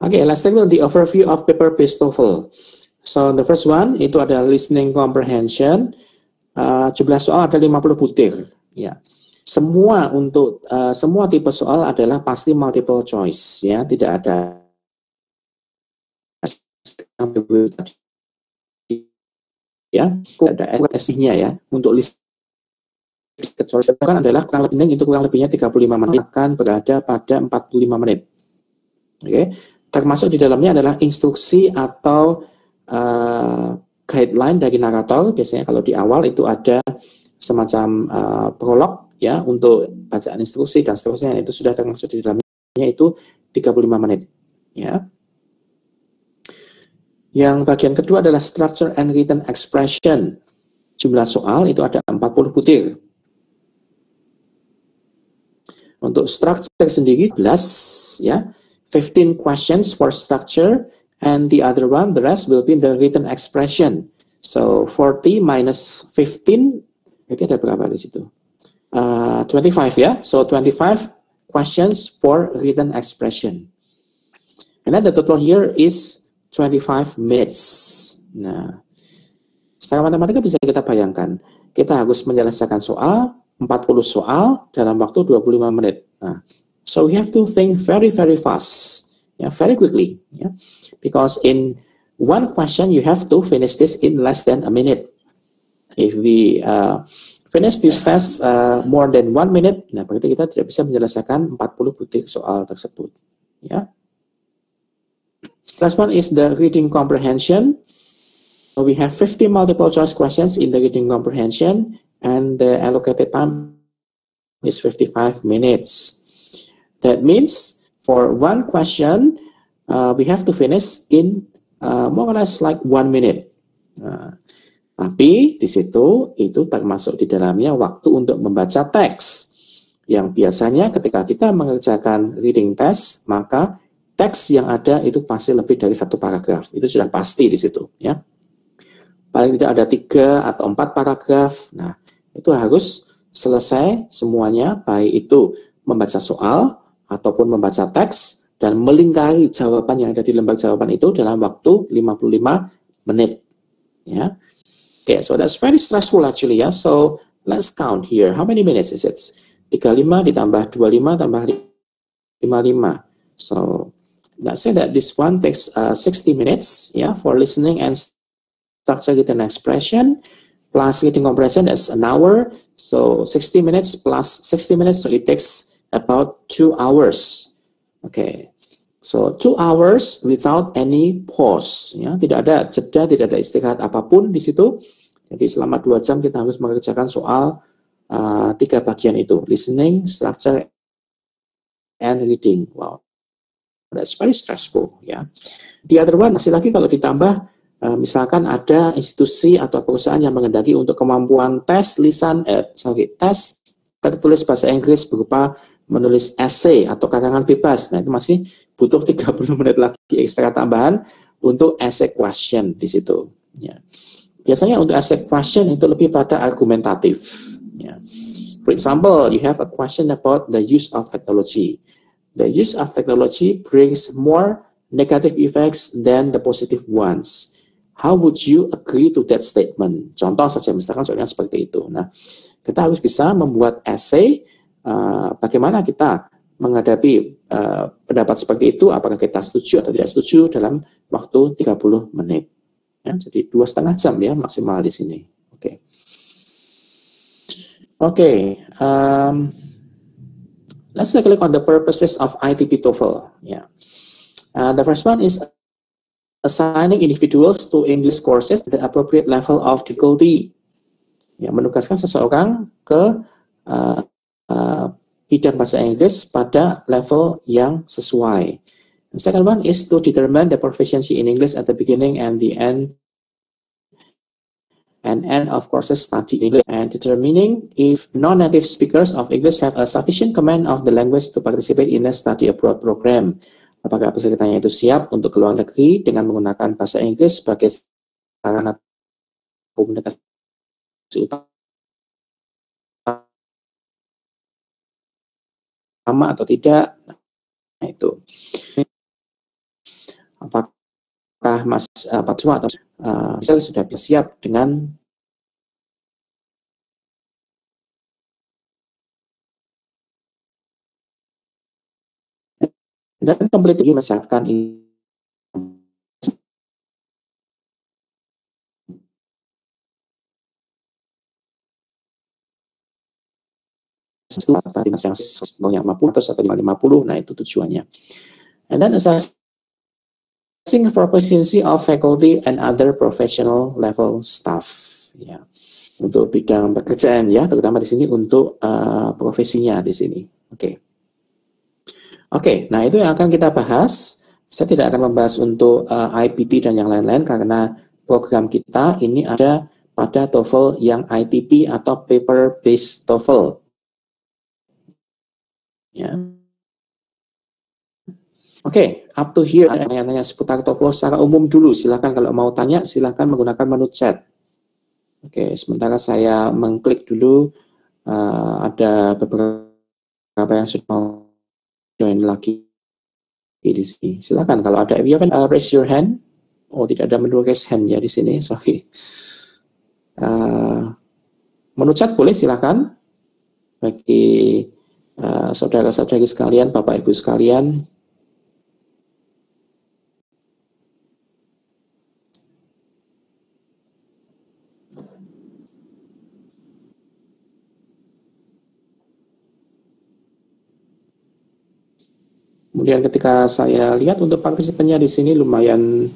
Okay, let's take a look at the overview of paper-based TOEFL. So the first one itu ada listening comprehension. Jumlah soal ada 50 butir. Ya, semua untuk semua tipe soal adalah pasti multiple choice. Ya, tidak ada ada tesnya, ya. Untuk listening kan adalah kurang listening itu kurang lebihnya 35 menit, akan berada pada 45 menit. Oke. Termasuk di dalamnya adalah instruksi atau guideline dari narator. Biasanya kalau di awal itu ada semacam prolog, ya, untuk bacaan instruksi dan seterusnya, itu sudah termasuk di dalamnya, itu 35 menit, ya. Yang bagian kedua adalah structure and written expression. Jumlah soal itu ada 40 butir. Untuk structure sendiri 11, ya. 15 questions for structure, and the other one, the rest will be the written expression. So 40 minus 15, itu ada berapa di situ? 25, ya. So 25 questions for written expression. And then the total here is 25 minutes. Nah, secara matematika bisa kita bayangkan, kita harus menyelesaikan soal, 40 soal dalam waktu 25 menit. Nah, So we have to think very, very fast, very quickly, because in one question you have to finish this in less than a minute. If we finish this test more than 1 minute, nah berarti kita tidak bisa menyelesaikan 40 butir soal tersebut. Last one is the reading comprehension. We have 50 multiple choice questions in the reading comprehension, and the allocated time is 55 minutes. That means for one question, we have to finish in more or less like 1 minute. Tapi di situ itu termasuk di dalamnya waktu untuk membaca teks. Yang biasanya ketika kita mengerjakan reading test, maka teks yang ada itu pasti lebih dari 1 paragraf. Itu sudah pasti di situ, Paling tidak ada 3 atau 4 paragraf. Nah, itu harus selesai semuanya, baik itu membaca soal ataupun membaca teks dan melingkari jawaban yang ada di lembar jawaban itu dalam waktu 55 menit. Okay, so that's very stressful actually, So let's count here. How many minutes is it? 35 ditambah 25 tambah 55. So let's say that this one takes 60 minutes, for listening and structure written expression, plus reading comprehension, that's an hour. So 60 minutes plus 60 minutes, so it takes about 2 hours. Okay, so 2 hours without any pause. Tidak ada jeda, tidak ada istirahat apapun di situ. Jadi selama 2 jam kita harus mengerjakan soal 3 bagian itu: listening, structure, and reading. Wow, that's very stressful. The other one masih lagi kalau ditambah misalkan ada institusi atau perusahaan yang menghendaki untuk kemampuan tes tes tertulis bahasa Inggris berupa menulis essay atau karangan bebas. Nah, itu masih butuh 30 menit lagi ekstra tambahan untuk essay question di situ. Biasanya untuk essay question itu lebih pada argumentatif. For example, you have a question about the use of technology. The use of technology brings more negative effects than the positive ones. How would you agree to that statement? Contoh saja, misalkan soalnya seperti itu. Nah, kita harus bisa membuat essay bagaimana kita menghadapi pendapat seperti itu, apakah kita setuju atau tidak setuju dalam waktu 30 menit. Jadi 2,5 jam maksimal di sini. Okay. Let's take a look on the purposes of ITP TOEFL. The first one is assigning individuals to English courses at the appropriate level of difficulty. Menugaskan seseorang ke bidang bahasa Inggris pada level yang sesuai. The second one is to determine the proficiency in English at the beginning and the end of courses study English, and determining if non-native speakers of English have a sufficient command of the language to participate in a study abroad program. Apakah pesertanya itu siap untuk ke luar negeri dengan menggunakan bahasa Inggris sebagai sarana komunikasi utama atau tidak? Nah, itu. Apakah mahasiswa atau misal sudah siap dengan dan completely misalkan yang semuanya 50 atau 150, nah itu tujuannya. And then assessing proficiency of faculty and other professional level staff. Untuk bidang pekerjaan terutama di sini untuk profesinya di sini. Oke, nah itu yang akan kita bahas. Saya tidak akan membahas untuk IPT dan yang lain-lain karena program kita ini ada pada TOEFL yang ITP atau paper-based TOEFL. Oke, up to here ada tanya-tanya seputar TOEFL secara umum dulu. Silakan kalau mau tanya, silakan menggunakan menu chat. Oke, sementara saya mengklik dulu. Ada beberapa yang sudah mau join lagi di sini. Silakan kalau ada. If you have raise your hand. Oh, tidak ada menu raise hand ya di sini. Sorry. Menu chat boleh silakan bagi saudara-saudari sekalian, Bapak Ibu sekalian. Kemudian ketika saya lihat untuk partisipannya di sini lumayan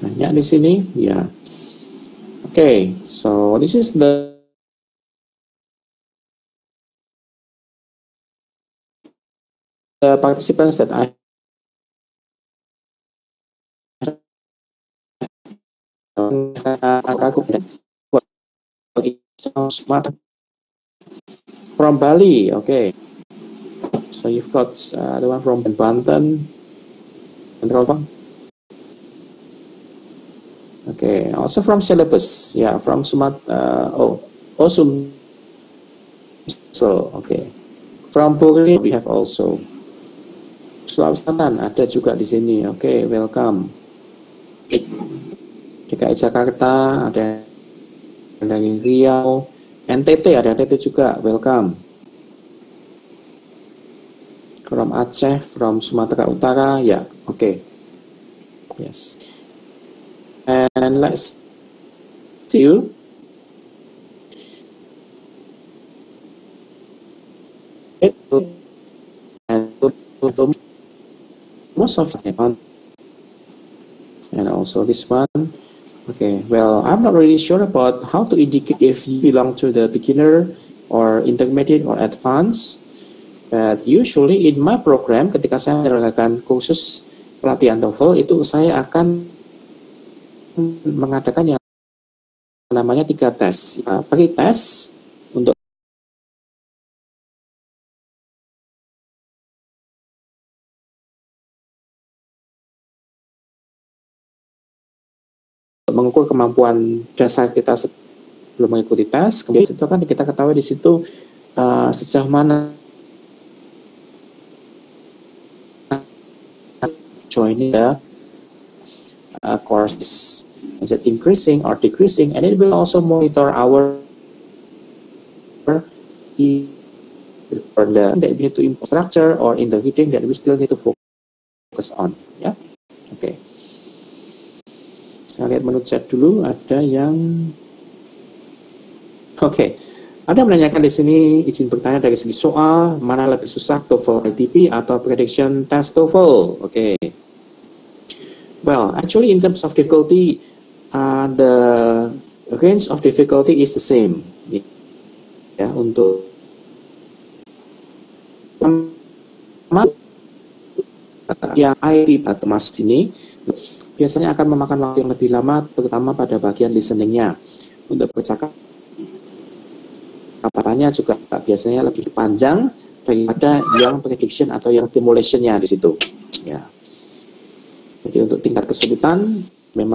banyak di sini, ya. Okay, so this is the participants that I from Bali. Okay, so you've got the one from Banten, Central Bank. Okay, also from Celebes, yeah, from so okay, from Bogor we have also. Sulawesi Selatan ada juga di sini. Okay, welcome. DKI Jakarta ada dari Riau, NTT ada NTT juga, welcome. From Aceh, from Sumatera Utara, ya, okay, yes. And let's see you. And most of them, and also this one. Okay, well, I'm not really sure about how to indicate if you belong to the beginner or intermediate or advanced. But usually in my program, ketika saya menyelenggarakan kursus pelatihan TOEFL, itu saya akan mengadakan yang namanya 3 tes. Pakai tes untuk mengukur kemampuan dasar kita sebelum mengikuti tes. Kemudian itu kan kita ketahui di situ sejauh mana joining the course. Is it increasing or decreasing? And it will also monitor our for the that we need to improve structure or in the reading that we still need to focus on. Ya, okay. Saya lihat menu chat dulu. Ada yang okay. Ada menanyakan di sini, izin bertanya dari segi soal mana lebih susah, TOEFL ITP atau prediction test TOEFL. Okay. Well, actually in terms of difficulty, the range of difficulty is the same. Ya, untuk yang IT atau mas ini biasanya akan memakan waktu yang lebih lama, terutama pada bagian listeningnya. Untuk percakapannya juga biasanya lebih panjang daripada yang prediction atau yang simulationnya di situ. Ya. Jadi untuk tingkat kesulitan memang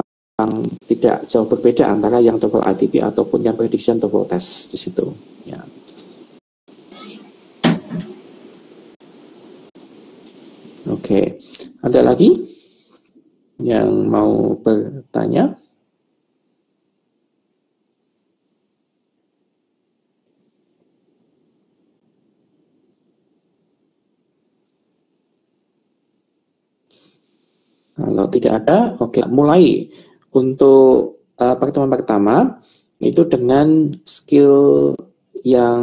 tidak jauh berbeda antara yang TOEFL ITP ataupun yang prediction TOEFL test di situ. Ya. Oke, ada lagi yang mau bertanya? Kalau tidak ada, oke, mulai. Untuk pertemuan pertama itu dengan skill yang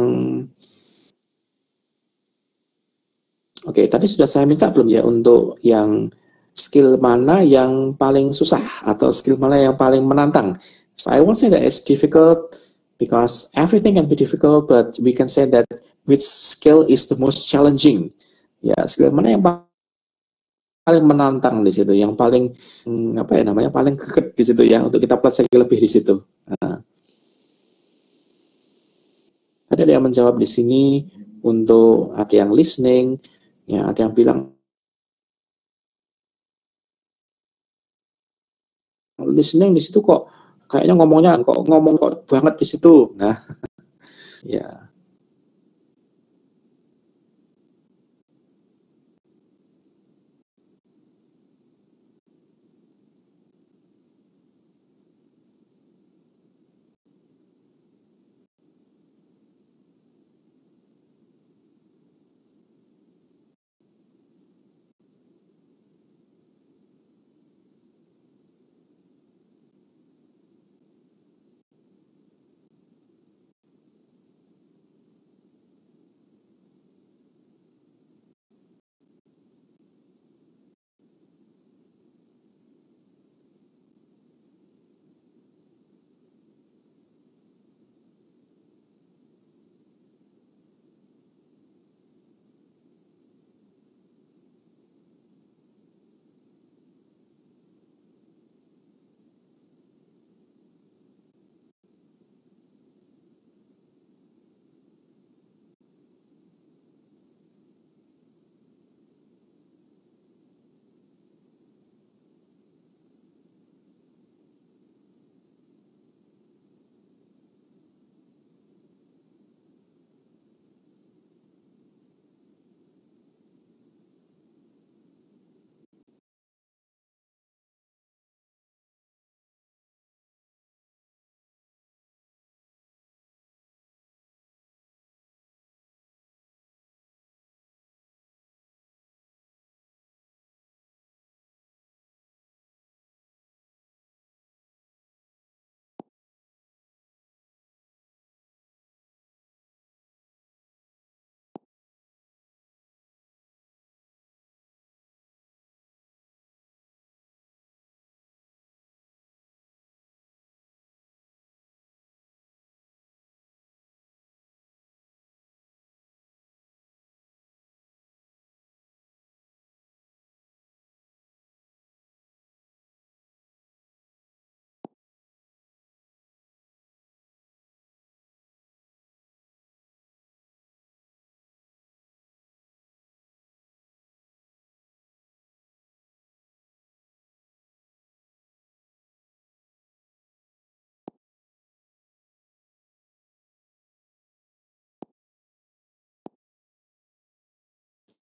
oke, tadi sudah saya minta belum ya untuk yang skill mana yang paling susah atau skill mana yang paling menantang. So I won't say that it's difficult because everything can be difficult, but we can say that which skill is the most challenging. Ya, skill mana yang paling menantang di situ, yang paling apa ya namanya, paling greget di situ ya untuk kita pelajari lebih di situ. Nah, ada yang menjawab di sini untuk ada yang listening, ya ada yang bilang listening di situ kok kayaknya ngomong kok banget di situ. Nah, ya.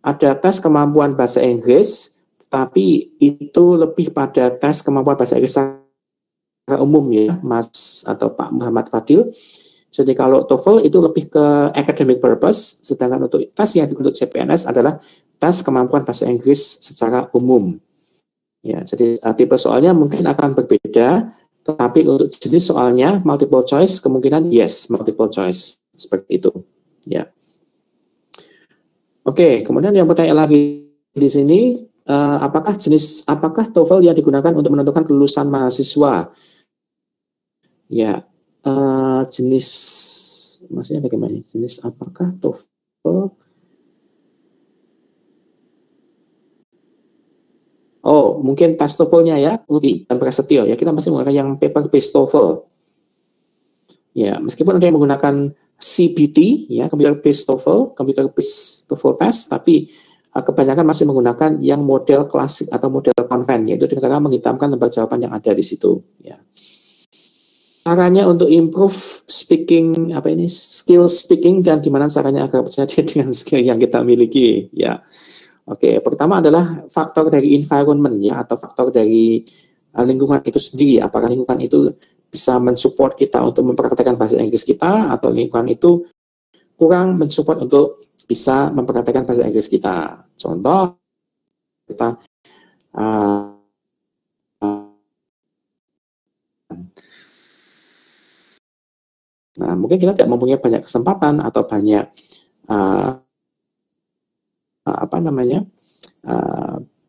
ada tes kemampuan bahasa Inggris, tapi itu lebih pada tes kemampuan bahasa Inggris secara umum ya, Mas atau Pak Muhammad Fadil. Jadi kalau TOEFL itu lebih ke academic purpose, sedangkan untuk tes yang untuk CPNS adalah tes kemampuan bahasa Inggris secara umum. Ya, jadi tipe soalnya mungkin akan berbeda, tetapi untuk jenis soalnya multiple choice kemungkinan yes, multiple choice seperti itu. Ya. Oke, kemudian yang pertanyaan lagi di sini, apakah TOEFL yang digunakan untuk menentukan kelulusan mahasiswa? Ya, jenis, maksudnya bagaimana? Jenis apakah TOEFL? Oh, mungkin tes TOEFL-nya ya, Udi dan Prasetyo ya, kita masih menggunakan yang paper-based TOEFL. Ya, meskipun ada yang menggunakan CBT, ya, computer-based TOEFL, computer-based TOEFL test, tapi kebanyakan masih menggunakan yang model klasik atau model konven, yaitu dengan cara menghitamkan lembar jawaban yang ada di situ. Ya. Caranya untuk improve speaking, skill speaking, dan gimana caranya agar percaya dengan skill yang kita miliki. Ya, oke. Pertama adalah faktor dari environment, ya, atau faktor dari lingkungan itu sendiri. Apakah lingkungan itu bisa mensupport kita untuk mempraktekkan bahasa Inggris kita, atau lingkungan itu kurang mensupport untuk bisa mempraktekkan bahasa Inggris kita. Contoh, kita nah, mungkin kita tidak mempunyai banyak kesempatan atau banyak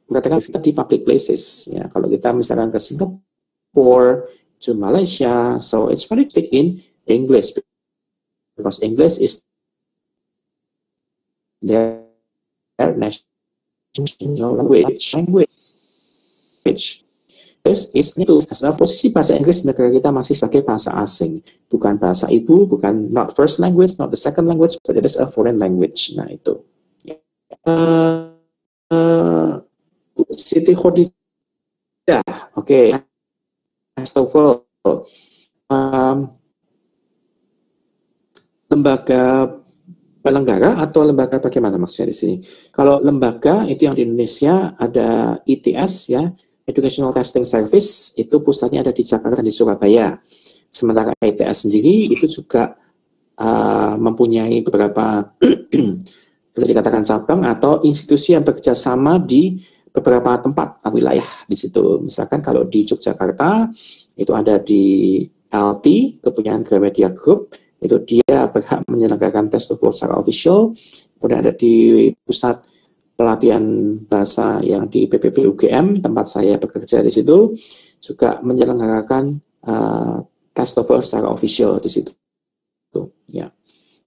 mengatakan kita di public places. Ya, kalau kita misalkan ke Singapore, to Malaysia, so it's very thick in English because English is their national language. This is itu posisi bahasa Inggris di negara kita masih sebagai bahasa asing, bukan bahasa ibu, bukan not first language, not the second language, but it is a foreign language. Nah itu. Siti Khadijah, oke. TOEFL, lembaga penyelenggara atau lembaga bagaimana maksudnya di sini? Kalau lembaga itu yang di Indonesia ada ITS ya, Educational Testing Service, itu pusatnya ada di Jakarta dan di Surabaya. Sementara ITS sendiri itu juga mempunyai beberapa boleh dikatakan cabang atau institusi yang bekerja sama di beberapa tempat wilayah di situ. Misalkan kalau di Yogyakarta itu ada di LT, kepunyaan Gramedia Group, itu dia berhak menyelenggarakan tes TOEFL secara official. Kemudian ada di pusat pelatihan bahasa yang di PPP UGM, tempat saya bekerja di situ, juga menyelenggarakan tes TOEFL secara official di situ. Ya.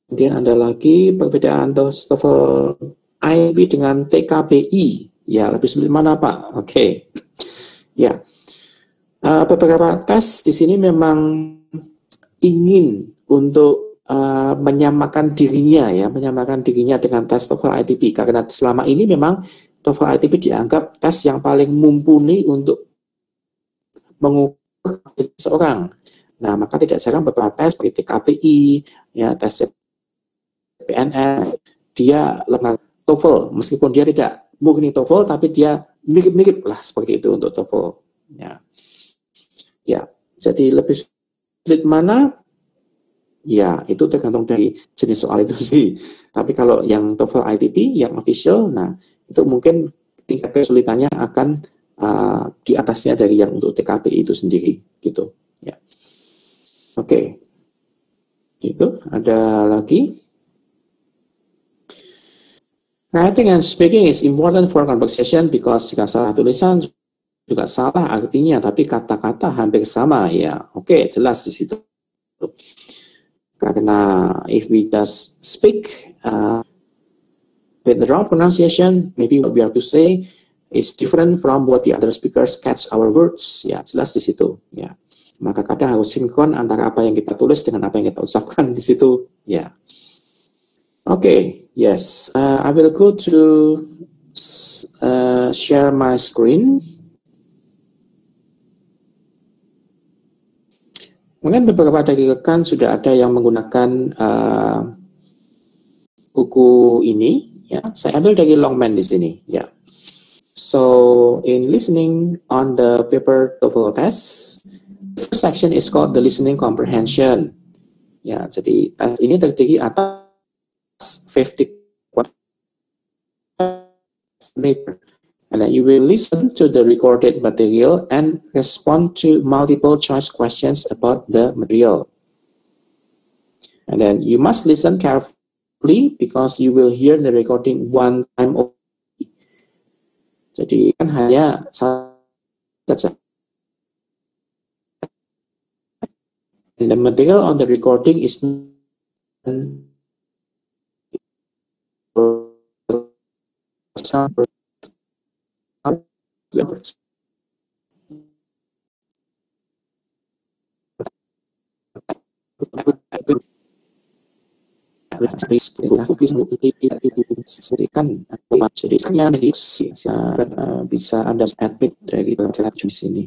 Kemudian ada lagi perbedaan tes TOEFL IB dengan TKBI. Ya, lebih sulit mana Pak? Oke. Ya, beberapa tes di sini memang ingin untuk menyamakan dirinya dengan tes TOEFL ITB, karena selama ini memang TOEFL ITB dianggap tes yang paling mumpuni untuk mengukur seseorang. Nah, maka tidak jarang beberapa tes seperti TKBI, ya, tes CPNS, dia lembaga TOEFL, meskipun dia tidak murni TOEFL, tapi dia mirip-mirip lah seperti itu untuk TOEFL. Ya, jadi lebih sulit mana? Ya, itu tergantung dari jenis soal itu sih. Tapi kalau yang TOEFL ITB, yang official, nah itu mungkin tingkat kesulitannya akan di atasnya dari yang untuk TKBI itu sendiri, gitu. Ya, oke. Itu ada lagi. Writing and speaking is important for conversation because jika salah tulisan juga salah artinya, tapi kata-kata hampir sama ya. Oke, jelas di situ. Karena if we just speak with the wrong pronunciation, maybe what we have to say is different from what the other speakers catch our words. Ya, jelas di situ. Ya, maka kadang harus sinkron antara apa yang kita tulis dengan apa yang kita ucapkan di situ. Ya. Okay, yes, I will go to share my screen. Mungkin beberapa dari rekan sudah ada yang menggunakan buku ini, Ya, saya ambil dari Longman di sini. Ya. So in listening on the paper TOEFL test, the first section is called the listening comprehension. Ya, jadi tes ini terdiri atas 50 paper. And then you will listen to the recorded material and respond to multiple choice questions about the material. And then you must listen carefully because you will hear the recording one time only. Jadi kan hanya saja. And the material on the recording is bisa Anda admit dari di sini.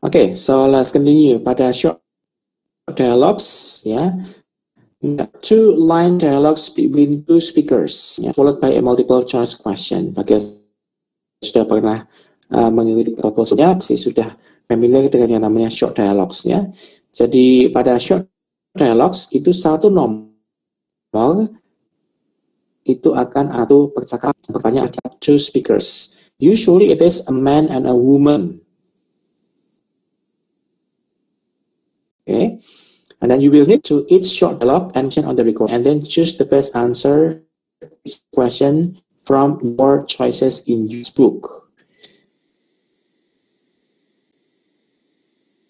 Okay, so let's continue. Pada short dialogues, ya, two line dialogues between two speakers, ya, followed by a multiple choice question. Bagi yang sudah pernah mengikuti proposalnya, pasti sudah familiar dengan yang namanya short dialogues, ya. Jadi pada short dialogues itu satu nomor itu akan ada percakapan. Pertanyaan ada two speakers. Usually it is a man and a woman. Okay, and then you will need to each short dialogue and on the record, and then choose the best answer this question from your choices in this book.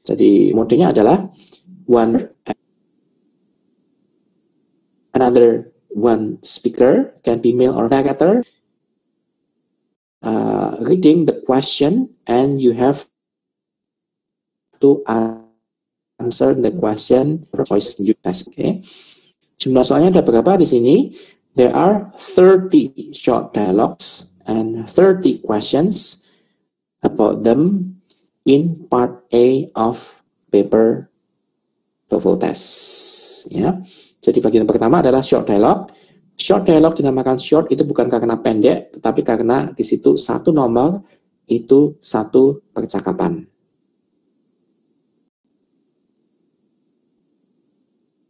Jadi modenya adalah another one speaker, can be male or narrator, reading the question, and you have to answer the question choice you test. Okay. Jumlah soalnya ada berapa di sini? There are 30 short dialogues and 30 questions about them in part A of paper TOEFL test. Ya. Jadi bagian pertama adalah short dialogue. Short dialogue dinamakan short itu bukan karena pendek, tetapi karena di situ satu nomor itu satu percakapan.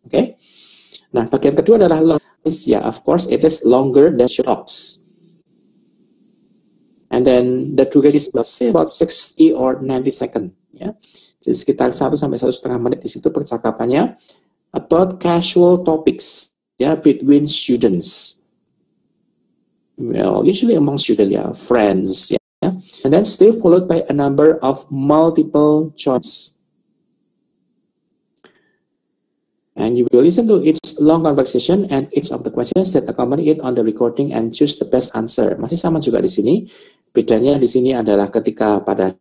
Okay. Nah, bagian kedua adalah long. Yeah, of course, it is longer than short talks. And then the duration is about 60 or 90 seconds. Ya. Jadi sekitar 1 sampai 1,5 menit di situ percakapannya about casual topics, ya, between students. Well, usually among students, yeah, friends, yeah. And then still followed by a number of multiple choice. And you will listen to each long conversation and each of the questions that accompany it on the recording and choose the best answer. Masih sama juga di sini. Bedanya di sini adalah ketika pada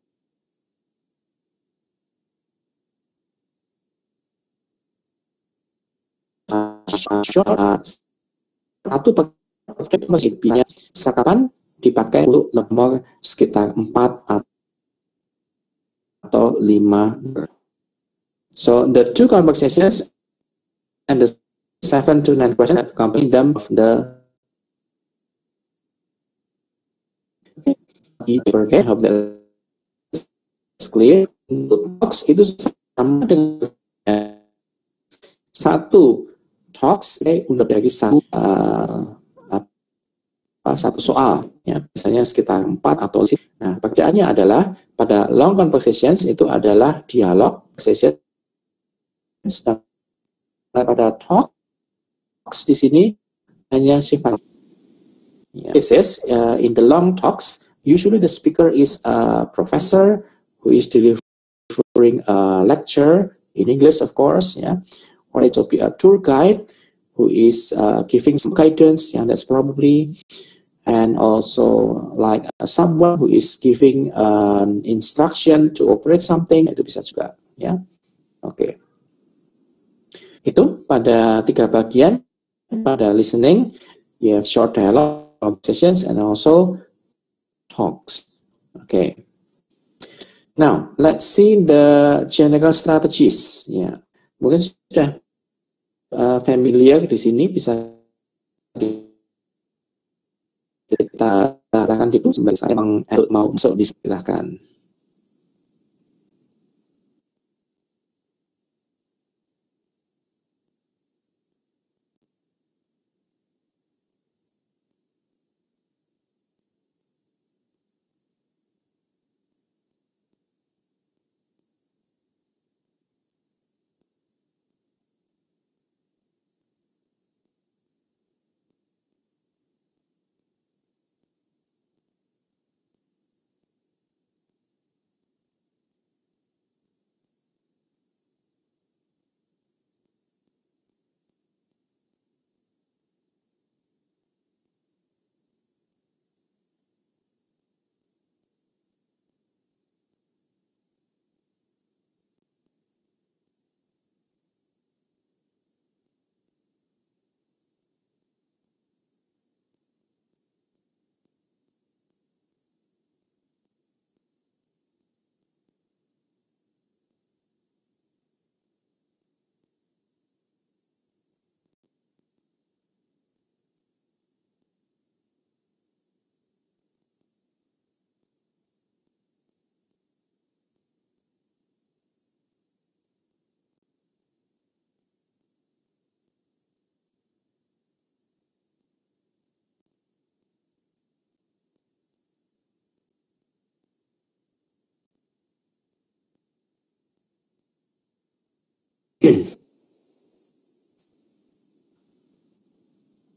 satu pakai sakapan dipakai untuk nomor sekitar 4 atau 5. So the 2 conversations and the 7 to 9 questions accompany them of the okay, hope that is clear. Untuk talks itu sama dengan satu talks untuk dari satu soal, ya, misalnya sekitar 4 atau 5. Nah, pekerjaannya adalah pada long conversations itu adalah dialog session. Nah, pada talks di sini hanya sifat. This is in the long talks, usually the speaker is a professor who is delivering a lecture in English, of course, yeah, or it will be a tour guide who is giving some guidance, yeah, that's probably, and also like someone who is giving an instruction to operate something, itu bisa juga, ya, oke. Itu pada 3 bagian. Pada listening, you have short dialogue, conversations, and also talks. Okay. Now, let's see the general strategies. Ya, mungkin sudah familiar di sini, bisa kita katakan dulu sebenarnya saya mau masuk di silakan.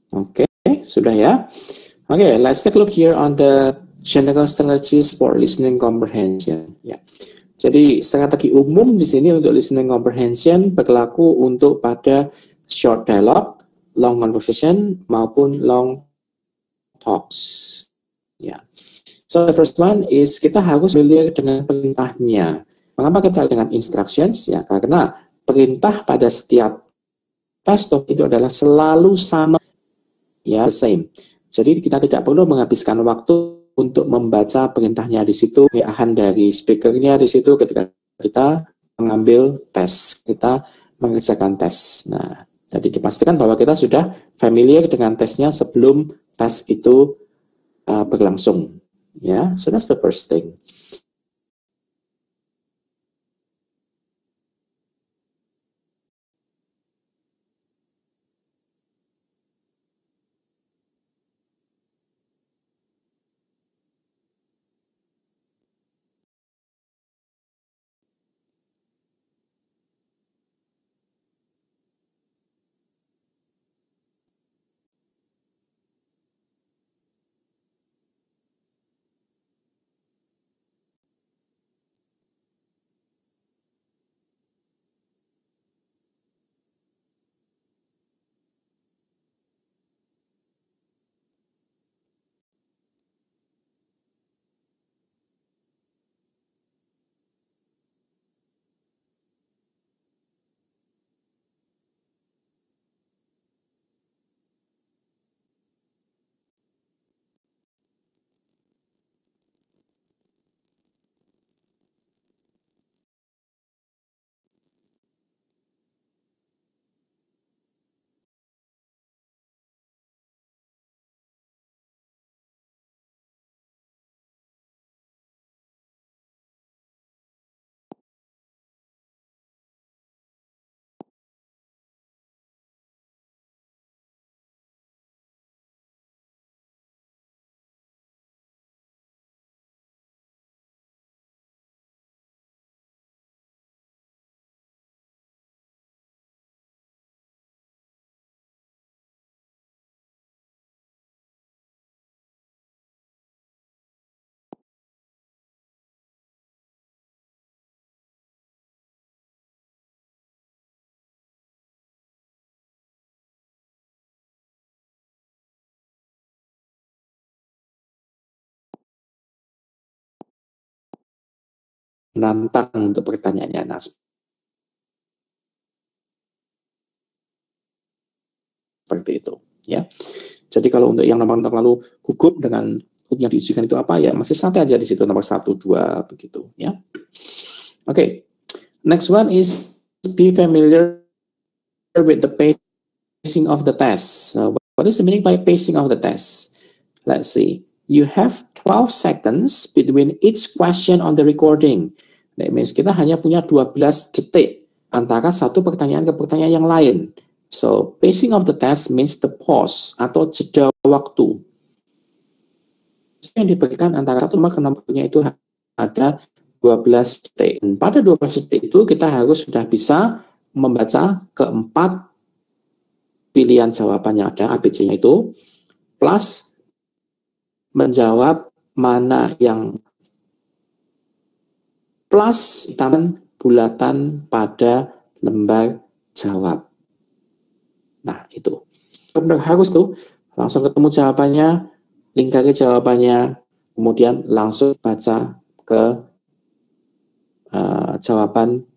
Oke, sudah ya. Oke, let's take a look here on the general strategies for listening comprehension. Ya. Jadi strategi umum di sini untuk listening comprehension berlaku untuk pada short dialogue, long conversation maupun long talks. Ya. So the first one is kita harus familiar dengan perintahnya. Mengapa kita dengan instructions? Ya, karena perintah pada setiap test itu adalah selalu sama. Ya, same. Jadi kita tidak perlu menghabiskan waktu untuk membaca perintahnya di situ, arahan dari speakernya di situ ketika kita mengambil tes, kita mengerjakan tes. Nah, jadi dipastikan bahwa kita sudah familiar dengan tesnya sebelum tes itu berlangsung. Ya, so that's the first thing. menantang untuk pertanyaannya. Nah, seperti itu, ya. Jadi kalau untuk yang nomor terlalu gugup dengan yang diujikan itu apa, ya masih santai aja di situ nomor 1, 2 begitu, ya. Oke. Next one is be familiar with the pacing of the test. So, what is the meaning by pacing of the test? Let's see. You have 12 seconds between each question on the recording. That means kita hanya punya 12 detik antara satu pertanyaan ke pertanyaan yang lain. So, pacing of the test means the pause atau jeda waktu yang diberikan antara satu nomor ke nomornya itu ada 12 detik. Dan pada 12 detik itu kita harus sudah bisa membaca keempat pilihan jawaban yang ada, ABC-nya itu, plus menjawab mana yang plus hitam bulatan pada lembar jawab. Nah, itu. Benar harus tuh langsung ketemu jawabannya, lingkari jawabannya, kemudian langsung baca ke jawaban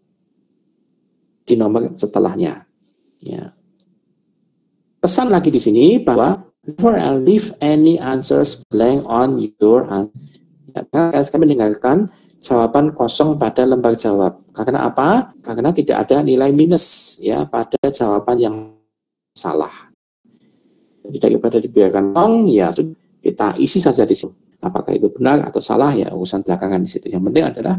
di nomor setelahnya. Ya. Pesan lagi di sini bahwa never leave any answers blank on your answer. Ya, saya mendengarkan jawaban kosong pada lembar jawab. Karena apa? Karena tidak ada nilai minus ya pada jawaban yang salah. Jadi daripada dibiarkan kosong, ya kita isi saja di situ. Apakah itu benar atau salah ya urusan belakangan di situ. Yang penting adalah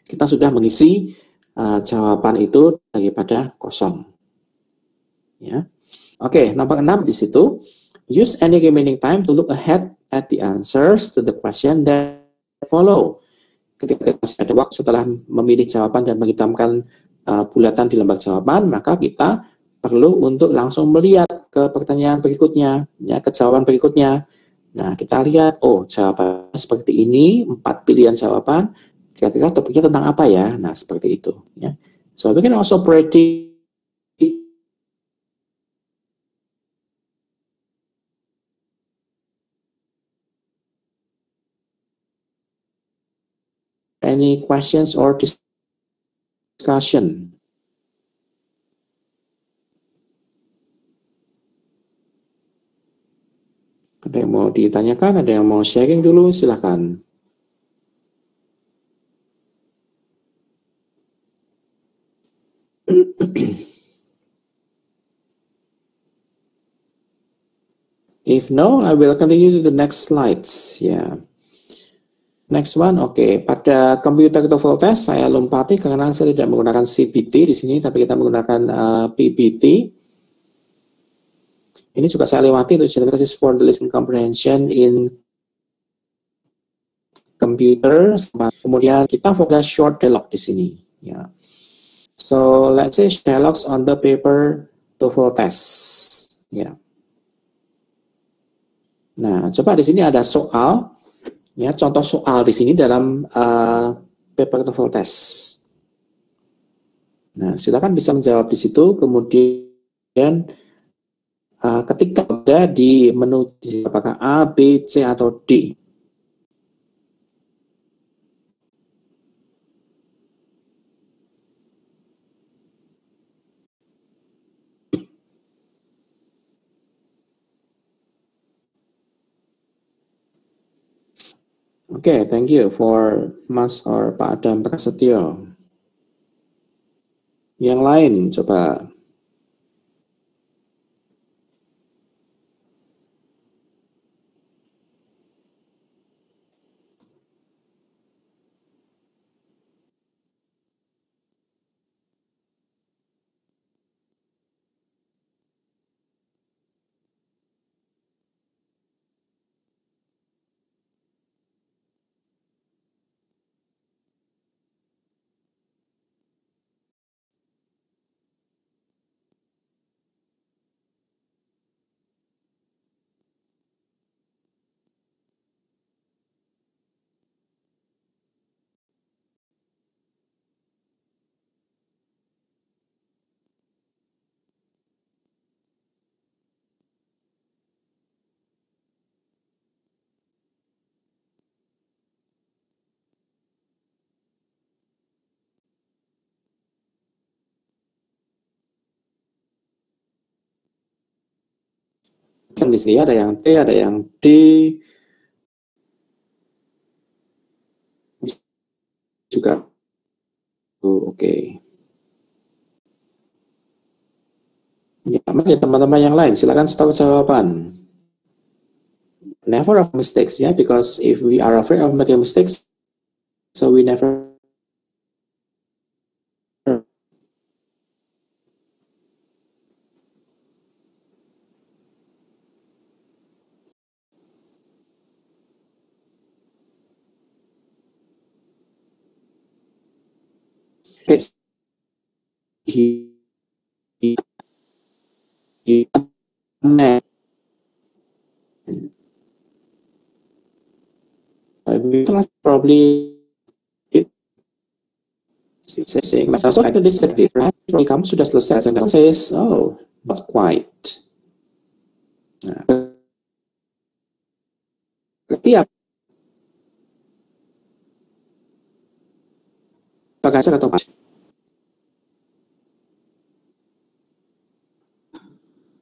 kita sudah mengisi jawaban itu daripada kosong. Ya. Oke, nomor 6 di situ. Use any remaining time to look ahead at the answers to the question that follow. Ketika ada waktu setelah memilih jawaban dan menghitamkan bulatan di lembar jawaban, maka kita perlu untuk langsung melihat ke pertanyaan berikutnya, ya, ke jawaban berikutnya. Nah, kita lihat, oh, jawabannya seperti ini, 4 pilihan jawaban, kira-kira topiknya tentang apa ya? Nah, seperti itu. Ya. So, we can also predict any questions or discussion. Ada yang mau ditanyakan, ada yang mau sharing dulu, silakan. If no, I will continue to the next slides. Yeah. Next one, oke. Pada komputer TOEFL test saya lompati karena saya tidak menggunakan CBT di sini, tapi kita menggunakan PBT. Ini juga saya lewati untuk generalisis for the listening comprehension in computer. Kemudian kita fokus short dialogue di sini. Ya. So let's say dialogues on the paper TOEFL test. Ya. Nah, coba di sini ada soal. Ya, contoh soal di sini dalam paper TOEFL test. Nah, silakan bisa menjawab di situ. Kemudian ketika ada di menu apakah A, B, C atau D. Oke, thank you for Mas or Pak Adam Prasetyo. Yang lain coba. di sini ada yang C, ada yang D, juga. Oke. Ya, mari teman-teman yang lain, silakan start jawaban. Never of mistakes, ya, because if we are afraid of making mistakes, so we never. Okay. Probably saying myself, so I did this different. Kamu sudah selesai, and says, oh, not quite. Nah, tapi apakah saya atau pas?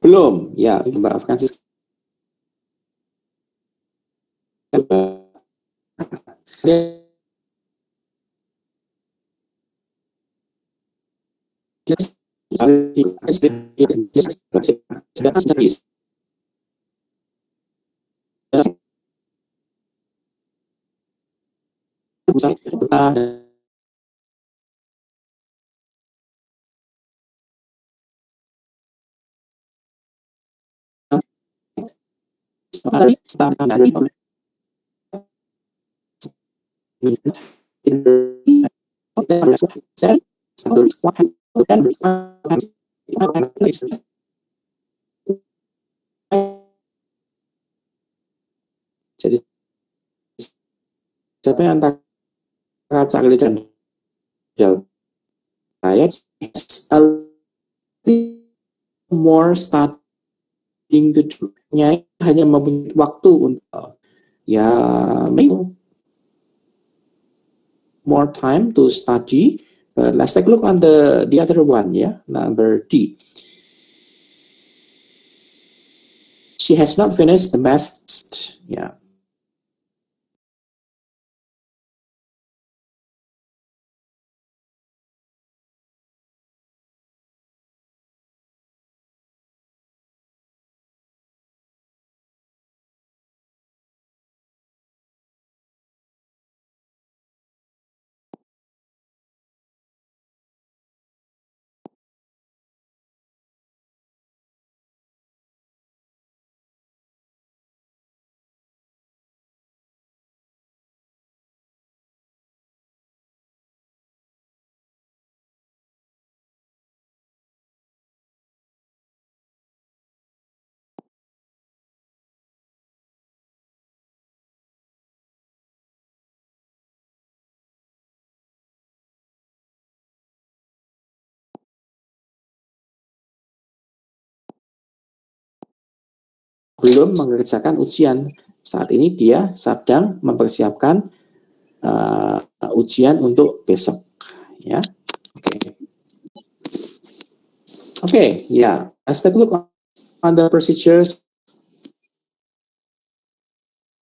Belum, ya, Mbak Francis. Jadi siapa yang antara Charlie dan Del saya more starting to do-nya hanya mempunyai waktu untuk ya more time to study. But let's take a look on the other one, ya, number D. She has not finished the math, ya. Belum mengerjakan ujian. Saat ini dia sedang mempersiapkan ujian untuk besok, ya. Oke, ya. Let's take a look on the procedures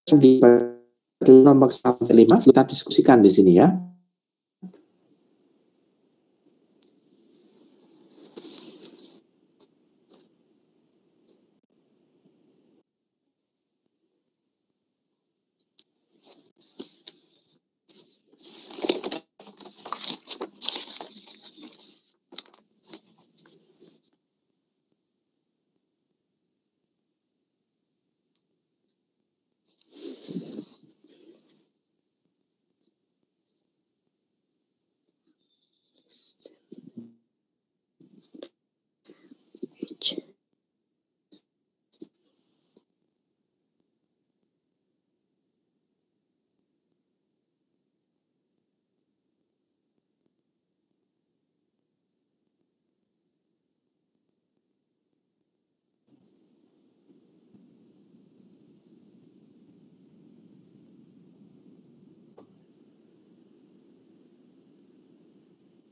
di nomor 1-5. Kita diskusikan di sini, ya.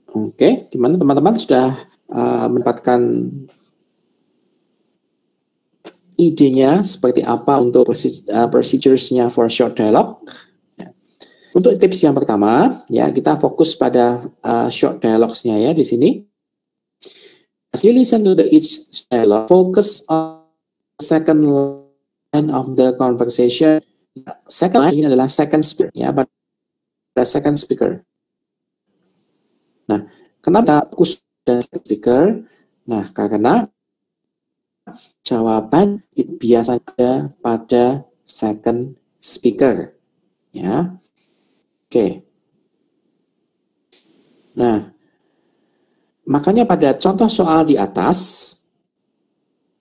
Oke, gimana teman-teman sudah mendapatkan idenya seperti apa untuk procedures-nya for short dialogue. Untuk tips yang pertama, ya kita fokus pada short dialogues-nya ya di sini. As you listen to each dialogue, focus on the second line of the conversation. Second line ini adalah second speaker, ya, pada second speaker. Nah, kenapa fokus pada second speaker? Nah, karena jawaban itu biasanya pada second speaker, ya. Oke. Nah, makanya pada contoh soal di atas,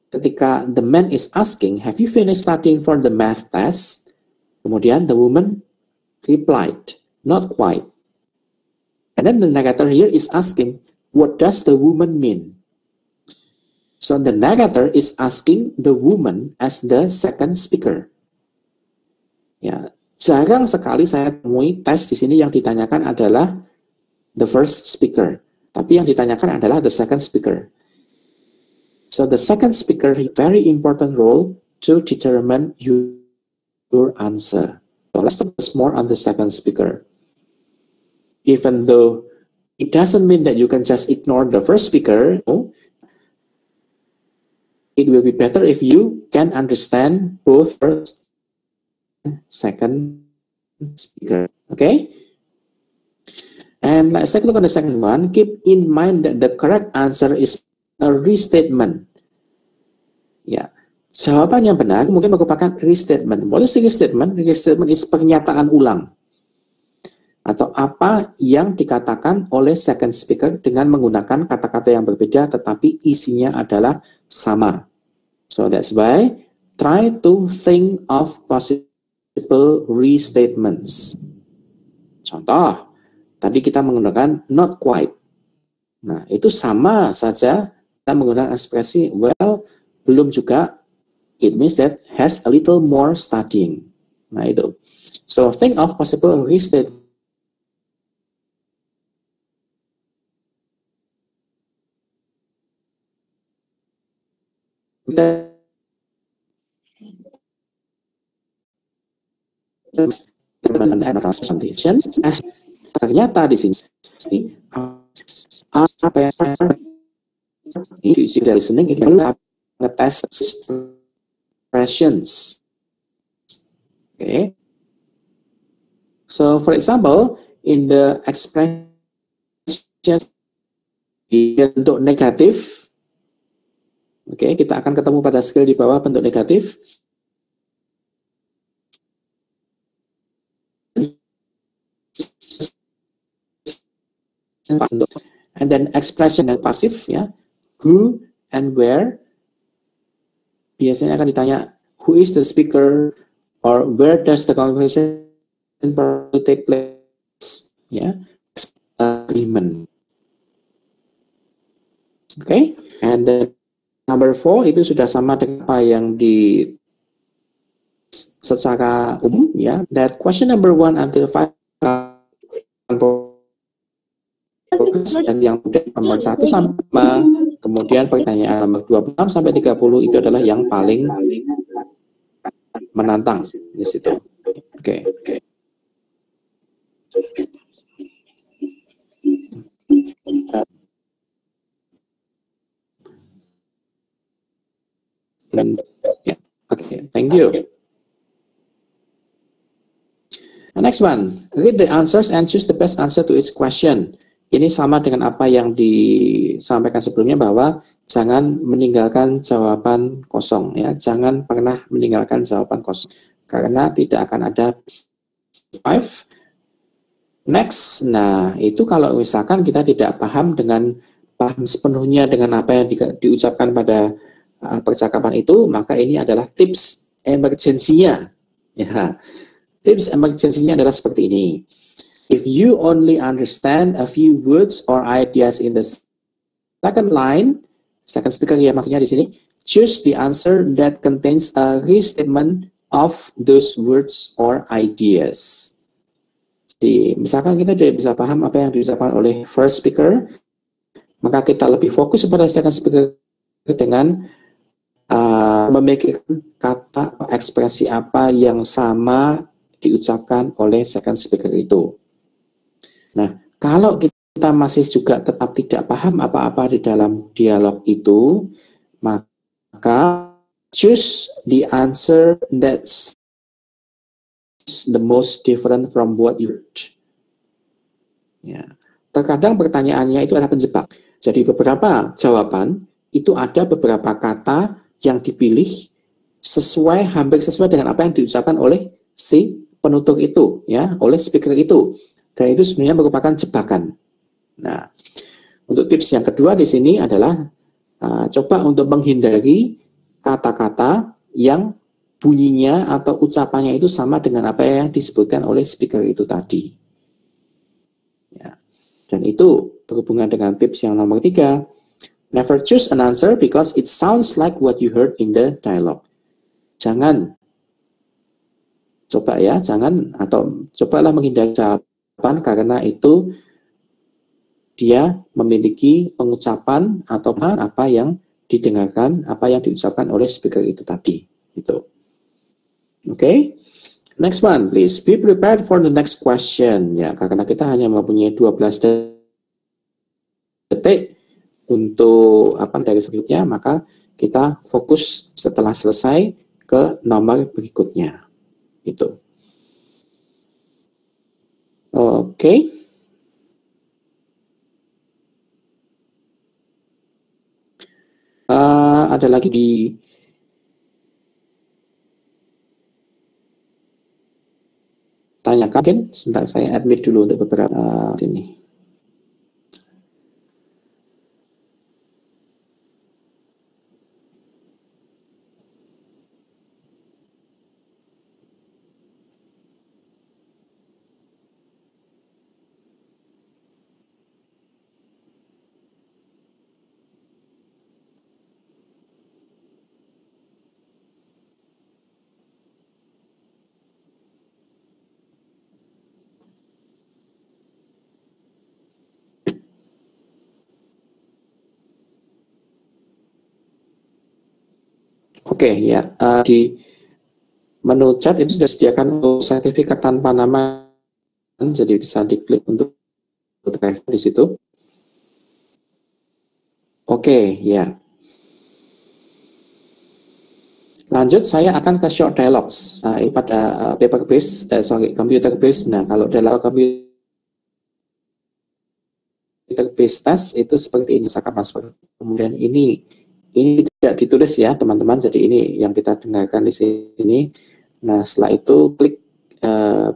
ketika the man is asking, have you finished studying for the math test? Kemudian the woman replied, not quite. And then the narrator here is asking, what does the woman mean? So the narrator is asking the woman as the second speaker. Ya, jarang sekali saya temui tes di sini yang ditanyakan adalah the first speaker, tapi yang ditanyakan adalah the second speaker. So the second speaker is a very important role to determine your answer. So let's focus more on the second speaker. Even though it doesn't mean that you can just ignore the first speaker, no, it will be better if you can understand both first and second speaker. Okay? And let's take a look at the second one. Keep in mind that the correct answer is a restatement. Ya, jawaban yang benar mungkin merupakan restatement. What is restatement? Restatement is pernyataan ulang. Atau apa yang dikatakan oleh second speaker dengan menggunakan kata-kata yang berbeda tetapi isinya adalah sama. So that's why try to think of possible restatements. Contoh, tadi kita menggunakan not quite. Nah, itu sama saja kita menggunakan ekspresi well, belum juga. It means that has a little more studying. Nah, itu. So think of possible restatements. Presentations as ternyata di sini apa yang dari listening itu ngetes expressions. Okay. So for example, in the expression bentuk negatif, oke, kita akan ketemu pada skill di bawah bentuk negatif. And then expression yang pasif, ya, who and where. Biasanya akan ditanya who is the speaker or where does the conversation take place, ya, agreement. Okay, and then number 4 itu sudah sama dengan apa yang di secara umum, ya. That question number 1 until 5 dan yang nomor 1 sama, kemudian pertanyaan nomor 26 sampai 30 itu adalah yang paling menantang di situ. Oke. Okay, thank you. The next one, read the answers and choose the best answer to each question. Ini sama dengan apa yang disampaikan sebelumnya bahwa jangan meninggalkan jawaban kosong, ya. Jangan pernah meninggalkan jawaban kosong karena tidak akan ada 5. Next, nah itu kalau misalkan kita tidak paham sepenuhnya dengan apa yang diucapkan pada percakapan itu, maka ini adalah tips emergensinya. Ya, tips emergensinya adalah seperti ini. If you only understand a few words or ideas in the second line, second speaker ya maksudnya di sini, choose the answer that contains a restatement of those words or ideas. Jadi, misalkan kita tidak bisa paham apa yang diucapkan oleh first speaker, maka kita lebih fokus pada second speaker dengan memikirkan kata ekspresi apa yang sama diucapkan oleh second speaker itu. Nah, kalau kita masih juga tetap tidak paham apa-apa di dalam dialog itu, maka choose the answer that's the most different from what you heard. Ya. Terkadang pertanyaannya itu adalah penjebak. Jadi beberapa jawaban itu ada beberapa kata yang dipilih hampir sesuai dengan apa yang diucapkan oleh si penutur itu, ya, oleh speaker itu. Dan itu sebenarnya merupakan jebakan. Nah, untuk tips yang kedua di sini adalah coba untuk menghindari kata-kata yang bunyinya atau ucapannya itu sama dengan apa yang disebutkan oleh speaker itu tadi. Ya. Dan itu berhubungan dengan tips yang nomor 3. Never choose an answer because it sounds like what you heard in the dialogue. Jangan cobalah menghindari jawaban karena itu dia memiliki pengucapan atau apa yang didengarkan, apa yang diucapkan oleh speaker itu tadi. Gitu. Okay? Next one, please. Be prepared for the next question. Ya, karena kita hanya mempunyai 12 detik untuk dari selanjutnya, maka kita fokus setelah selesai ke nomor berikutnya. Itu. Oke. Ada lagi ditanyakan, mungkin sebentar saya admit dulu untuk beberapa sini. Oke, ya, di menu chat itu sudah disediakan untuk sertifikat tanpa nama, jadi bisa diklik untuk drive di situ. Oke, ya. Lanjut, saya akan ke short dialogues pada paper based, computer based. Nah, kalau dalam computer based test itu seperti ini, kemudian ini tidak ditulis ya teman-teman, jadi ini yang kita dengarkan di sini. Nah, setelah itu klik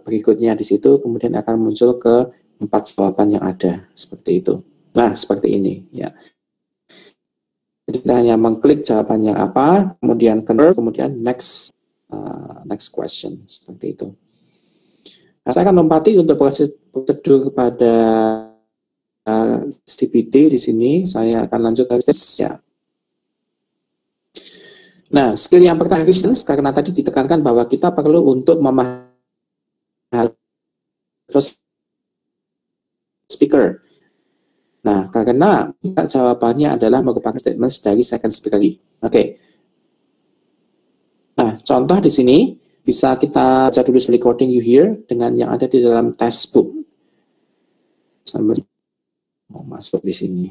berikutnya di situ, kemudian akan muncul ke 4 jawaban yang ada seperti itu. Nah, seperti ini ya. Jadi kita hanya mengklik jawabannya apa, kemudian confirm, kemudian next question seperti itu. Nah, saya akan lompati untuk prosedur pada CPT di sini. Saya akan lanjut ke tes ya. Nah, skill yang pertama resistance, karena tadi ditekankan bahwa kita perlu untuk memahami speaker. Nah, karena jawabannya adalah merupakan statement dari second speaker. Oke. Nah, contoh di sini bisa kita baca dulu recording you hear dengan yang ada di dalam textbook. Sambil mau masuk di sini.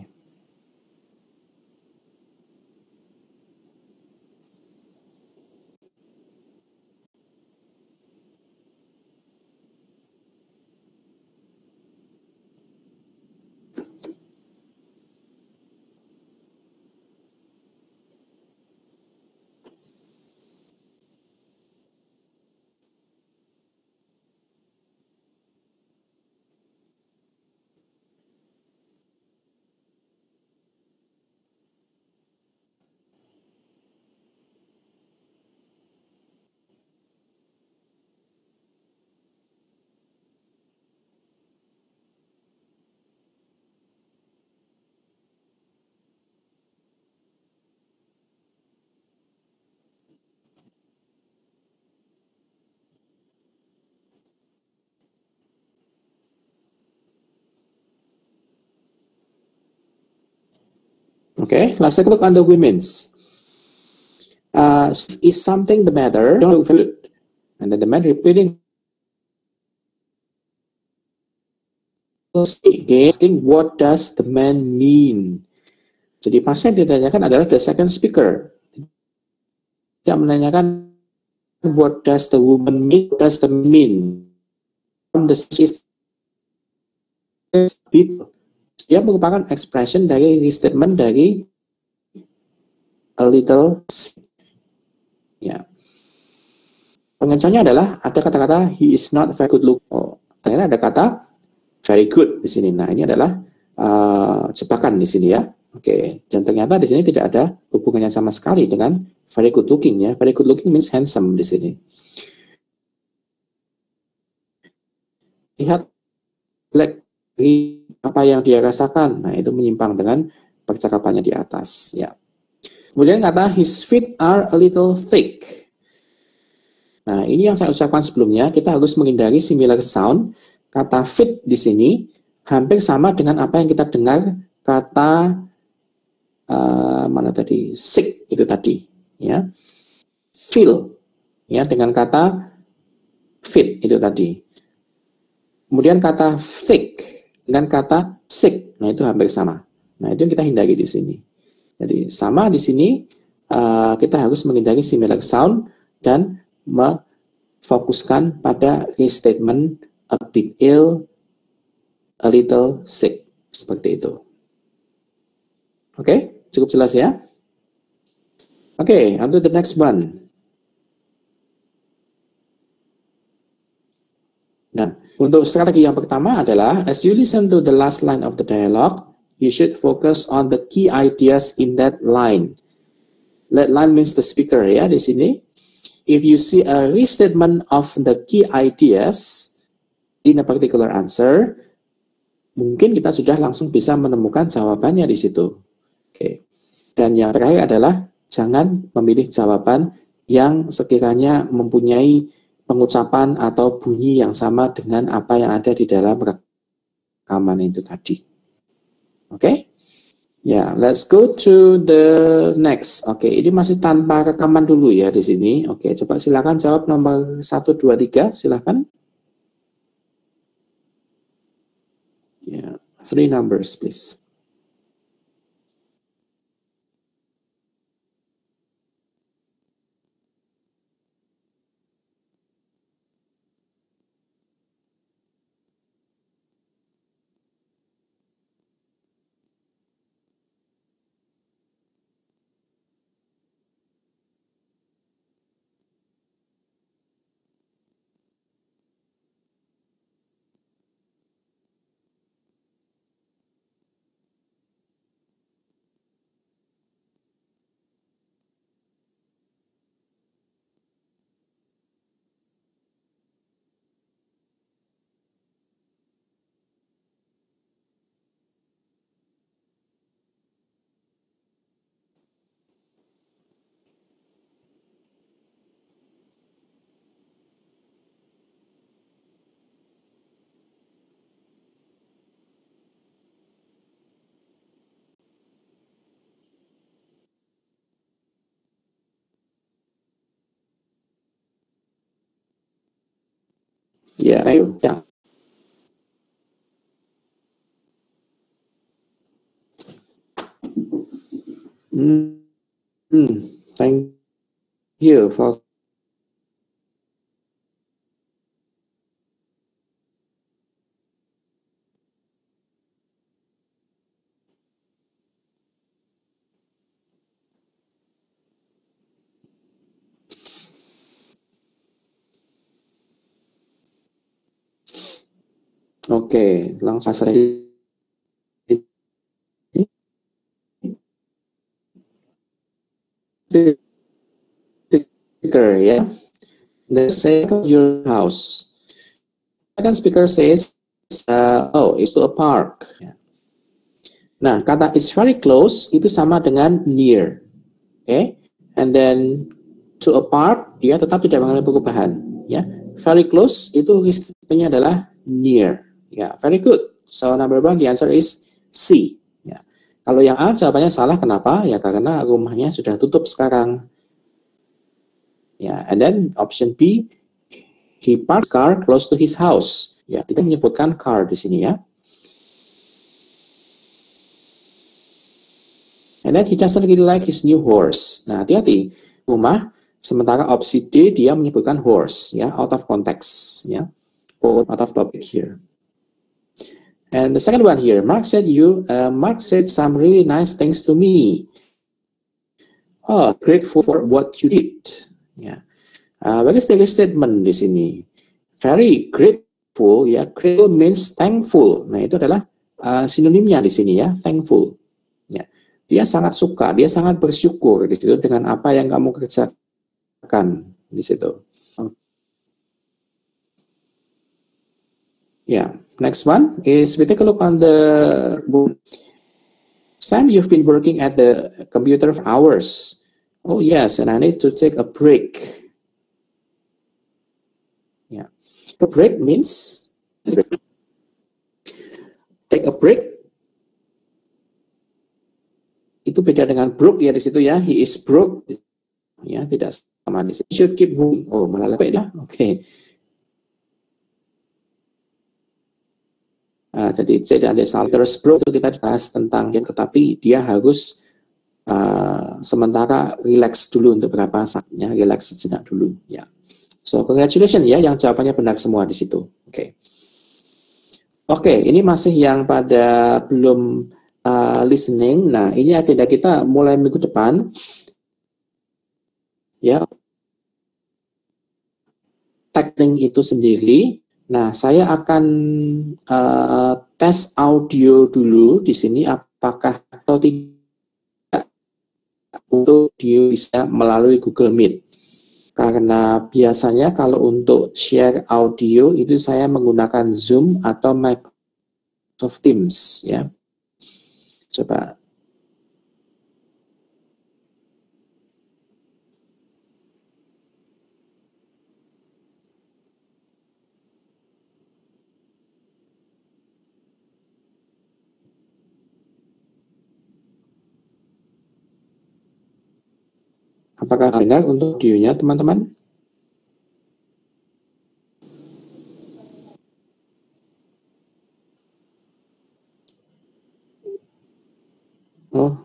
Okay, let's take a look on the women's. Is something the matter? Don't look good. And then the man repeating, asking what does the man mean? Jadi pasien ditanyakan adalah the second speaker. Dia menanyakan what does the woman mean? What does the mean? The dia merupakan expression dari statement dari a little. Ya. Pengecualiannya adalah ada kata-kata he is not very good look. Oh, ternyata ada kata very good di sini. Nah, ini adalah jebakan di sini ya. Oke, dan ternyata di sini tidak ada hubungannya sama sekali dengan very good looking ya. Very good looking means handsome di sini. Lihat apa yang dia rasakan. Nah, itu menyimpang dengan percakapannya di atas ya. Kemudian kata his feet are a little thick. Nah, ini yang saya ucapkan sebelumnya, kita harus menghindari similar sound. Kata fit di sini hampir sama dengan apa yang kita dengar kata mana tadi? Sick itu tadi, ya. Feel ya dengan kata fit itu tadi. Kemudian kata thick dengan kata sick. Nah, itu hampir sama. Nah, itu yang kita hindari di sini. Jadi sama di sini kita harus menghindari similar sound dan memfokuskan pada restatement a bit ill, a little sick, seperti itu. Oke, cukup jelas ya? Oke, on to the next one. Nah, untuk strategi yang pertama adalah as you listen to the last line of the dialogue, you should focus on the key ideas in that line. That line means the speaker ya di sini. If you see a restatement of the key ideas in a particular answer, mungkin kita sudah langsung bisa menemukan jawabannya di situ. Oke. Dan yang terakhir adalah jangan memilih jawaban yang sekiranya mempunyai pengucapan atau bunyi yang sama dengan apa yang ada di dalam rekaman itu tadi. Oke? Ya, let's go to the next. Oke, ini masih tanpa rekaman dulu ya di sini. Oke, coba silakan jawab nomor 1, 2, 3, silakan. Ya, 3 numbers please. Ya, ayo. Ya. Thank you for Oke, langsung saja. Speaker ya. The second your house. Second speaker says, oh, it's to a park. Nah, kata it's very close itu sama dengan near. Oke, and then to a park ya tetap tidak mengalami perubahan. Ya, very close itu istimewa adalah near. Ya, very good. So number 1 the answer is C. Ya. Kalau yang A jawabannya salah, kenapa? Ya karena rumahnya sudah tutup sekarang. Ya, and then option B, he parks car close to his house. Ya, tidak menyebutkan car di sini ya. And then he doesn't really like his new horse. Nah, hati-hati, rumah. Sementara opsi D dia menyebutkan horse, ya, out of context, ya, or out of topic here. And the second one here, Mark said some really nice things to me. Oh, grateful for what you did. Ya, bagus dari statement di sini. Very grateful, ya, grateful means thankful. Nah, itu adalah sinonimnya di sini ya, thankful. Ya. Dia sangat suka, dia sangat bersyukur di situ dengan apa yang kamu kerjakan di situ. Yeah, next one is we take a look on the book. Sam, you've been working at the computer for hours. Oh yes, and I need to take a break. Yeah, a break means take a break. Itu beda dengan broke ya di situ ya. He is broke. Ya, tidak sama di sini. Should keep moving. Oh, malah lebih ya. Oke. Jadi C dan D terus broke itu kita bahas tentang yang tetapi dia harus sementara relax dulu untuk beberapa saatnya, relax sejenak dulu ya. So congratulations ya yang jawabannya benar semua di situ. Oke. Oke, ini masih yang pada belum listening. Nah, ini agenda kita mulai minggu depan. Ya. Teknik itu sendiri. Nah, saya akan tes audio dulu di sini apakah atau tidak untuk audio bisa melalui Google Meet. Karena biasanya kalau untuk share audio itu saya menggunakan Zoom atau Microsoft Teams ya. Coba. Apakah dengar untuk audionya teman-teman? Oh,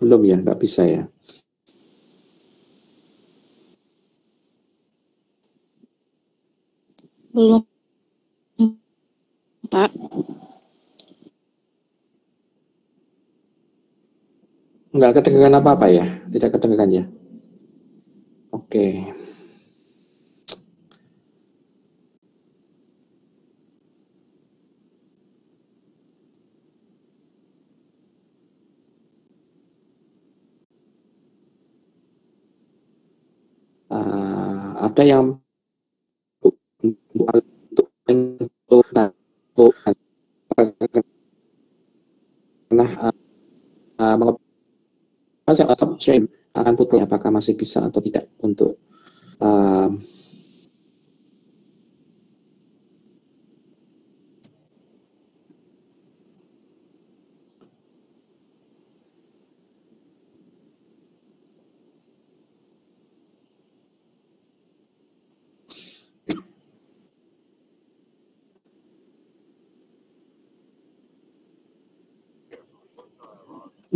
belum ya, nggak bisa ya. Belum, Pak. Nggak kedengaran apa-apa ya? Tidak kedengaran ya? Oke. Ada yang stop stream akan putus apakah masih bisa atau tidak untuk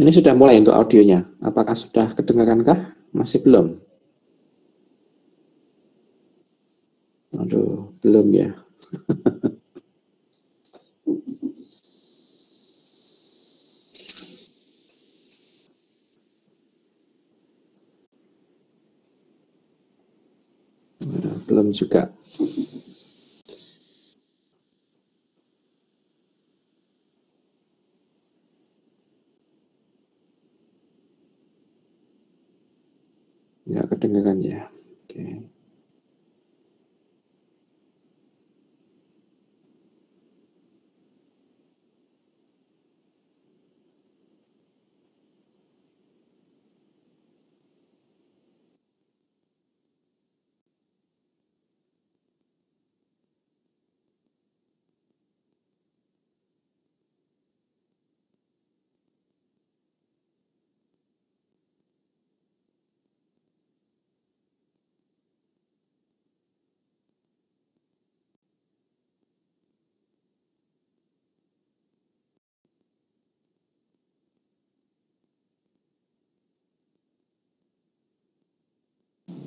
ini sudah mulai untuk audionya. Apakah sudah kedengaran-kah? Masih belum? Aduh, belum ya. Belum juga. Nggak kedengaran ya. Oke.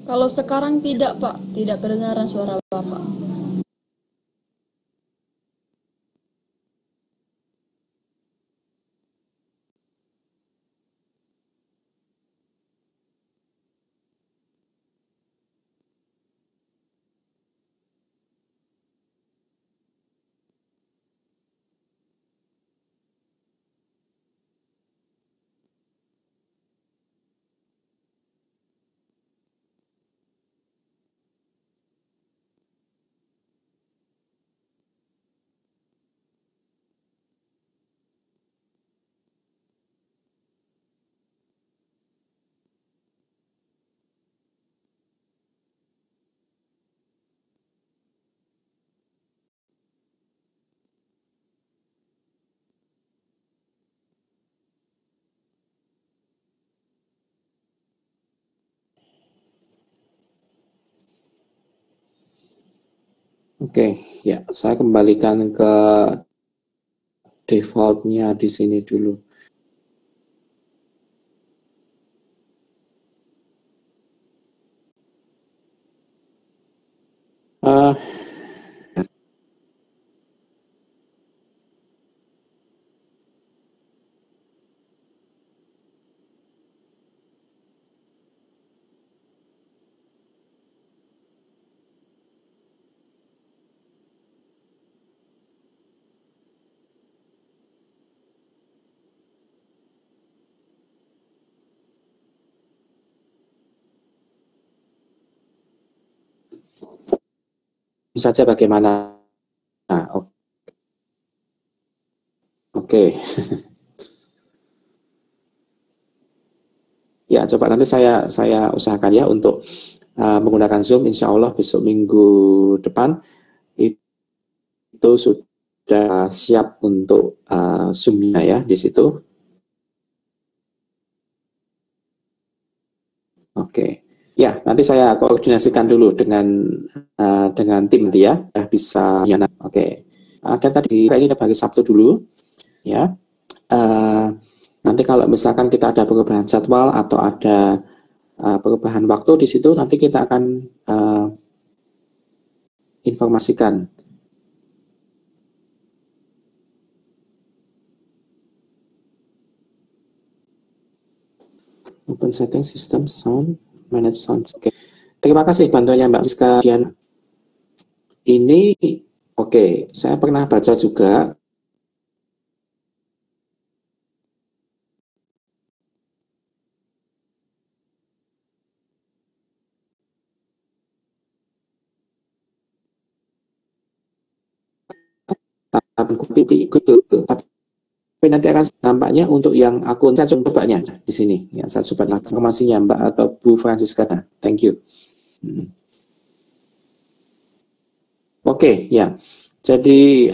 Kalau sekarang tidak, Pak. Tidak kedengaran suara Bapak. Oke, ya, saya kembalikan ke defaultnya di sini dulu. Uh, saja bagaimana? Nah, oke. Ya, coba nanti saya usahakan ya untuk menggunakan Zoom. Insya Allah besok minggu depan itu sudah siap untuk Zoom-nya ya di situ. Oke. Ya, nanti saya koordinasikan dulu dengan tim nanti ya, bisa ya. Oke. Dan tadi ini bagi Sabtu dulu ya. Nanti kalau misalkan kita ada perubahan jadwal atau ada perubahan waktu di situ, nanti kita akan informasikan. Open setting system sound manage sound. Oke. Terima kasih bantuannya Mbak Siska Diana. Ini oke, saya pernah baca juga tapi nanti akan nampaknya untuk yang akun saya cobanya di sini ya, saya coba informasinya Mbak atau Bu Francisca. Thank you. Oke, ya. Jadi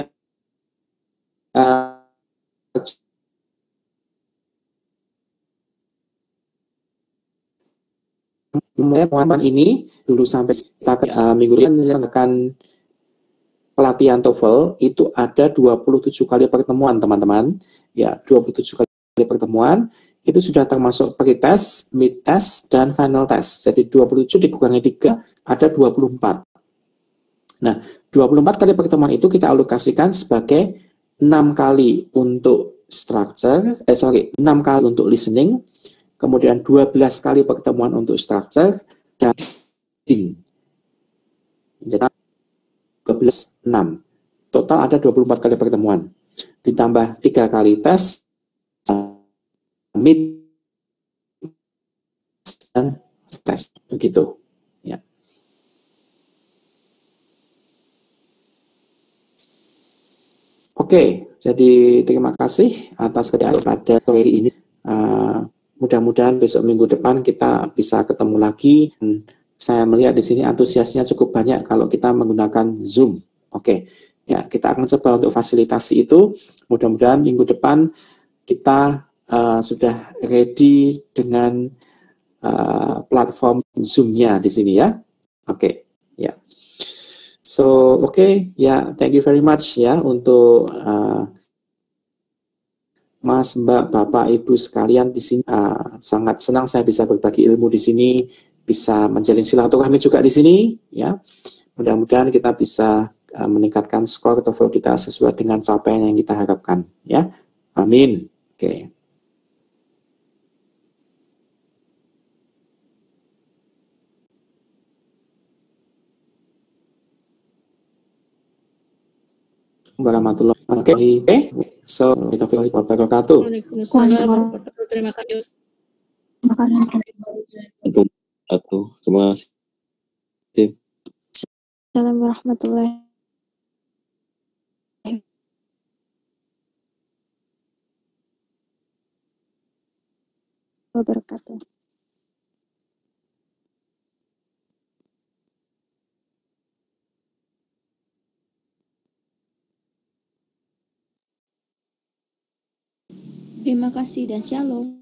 pengalaman ini dulu sampai kita minggu depan akan pelatihan TOEFL itu ada 27 kali pertemuan teman-teman. Ya, 27 kali pertemuan itu sudah termasuk pre-test, mid-test, dan final test. Jadi 27 dikurangi 3 ada 24. Nah, 24 kali pertemuan itu kita alokasikan sebagai 6 kali untuk structure, 6 kali untuk listening, kemudian 12 kali pertemuan untuk structure, dan reading. Jadi 12, 6. Total ada 24 kali pertemuan. Ditambah 3 kali tes, mid, dan tes. Begitu. Ya. Oke, jadi terima kasih atas kerjaan pada sore ini. Mudah-mudahan besok minggu depan kita bisa ketemu lagi. Saya melihat di sini antusiasnya cukup banyak kalau kita menggunakan Zoom. Oke, ya kita akan coba untuk fasilitasi itu. Mudah-mudahan minggu depan kita sudah ready dengan platform Zoom-nya di sini ya. Oke, ya. So, ya, thank you very much ya untuk Mas, Mbak, Bapak, Ibu sekalian di sini. Sangat senang saya bisa berbagi ilmu di sini. bisa menjalin silaturahmi juga di sini, ya. Mudah-mudahan kita bisa meningkatkan skor TOEFL kita sesuai dengan capaian yang kita harapkan, ya. Amin. Oke. Warahmatullahi wabarakatuh. Oke. So, warahmatullahi wabarakatuh. Waalaikumsalam. Terima kasih. Terima kasih. Assalamualaikum warahmatullahi wabarakatuh. Terima kasih dan shalom.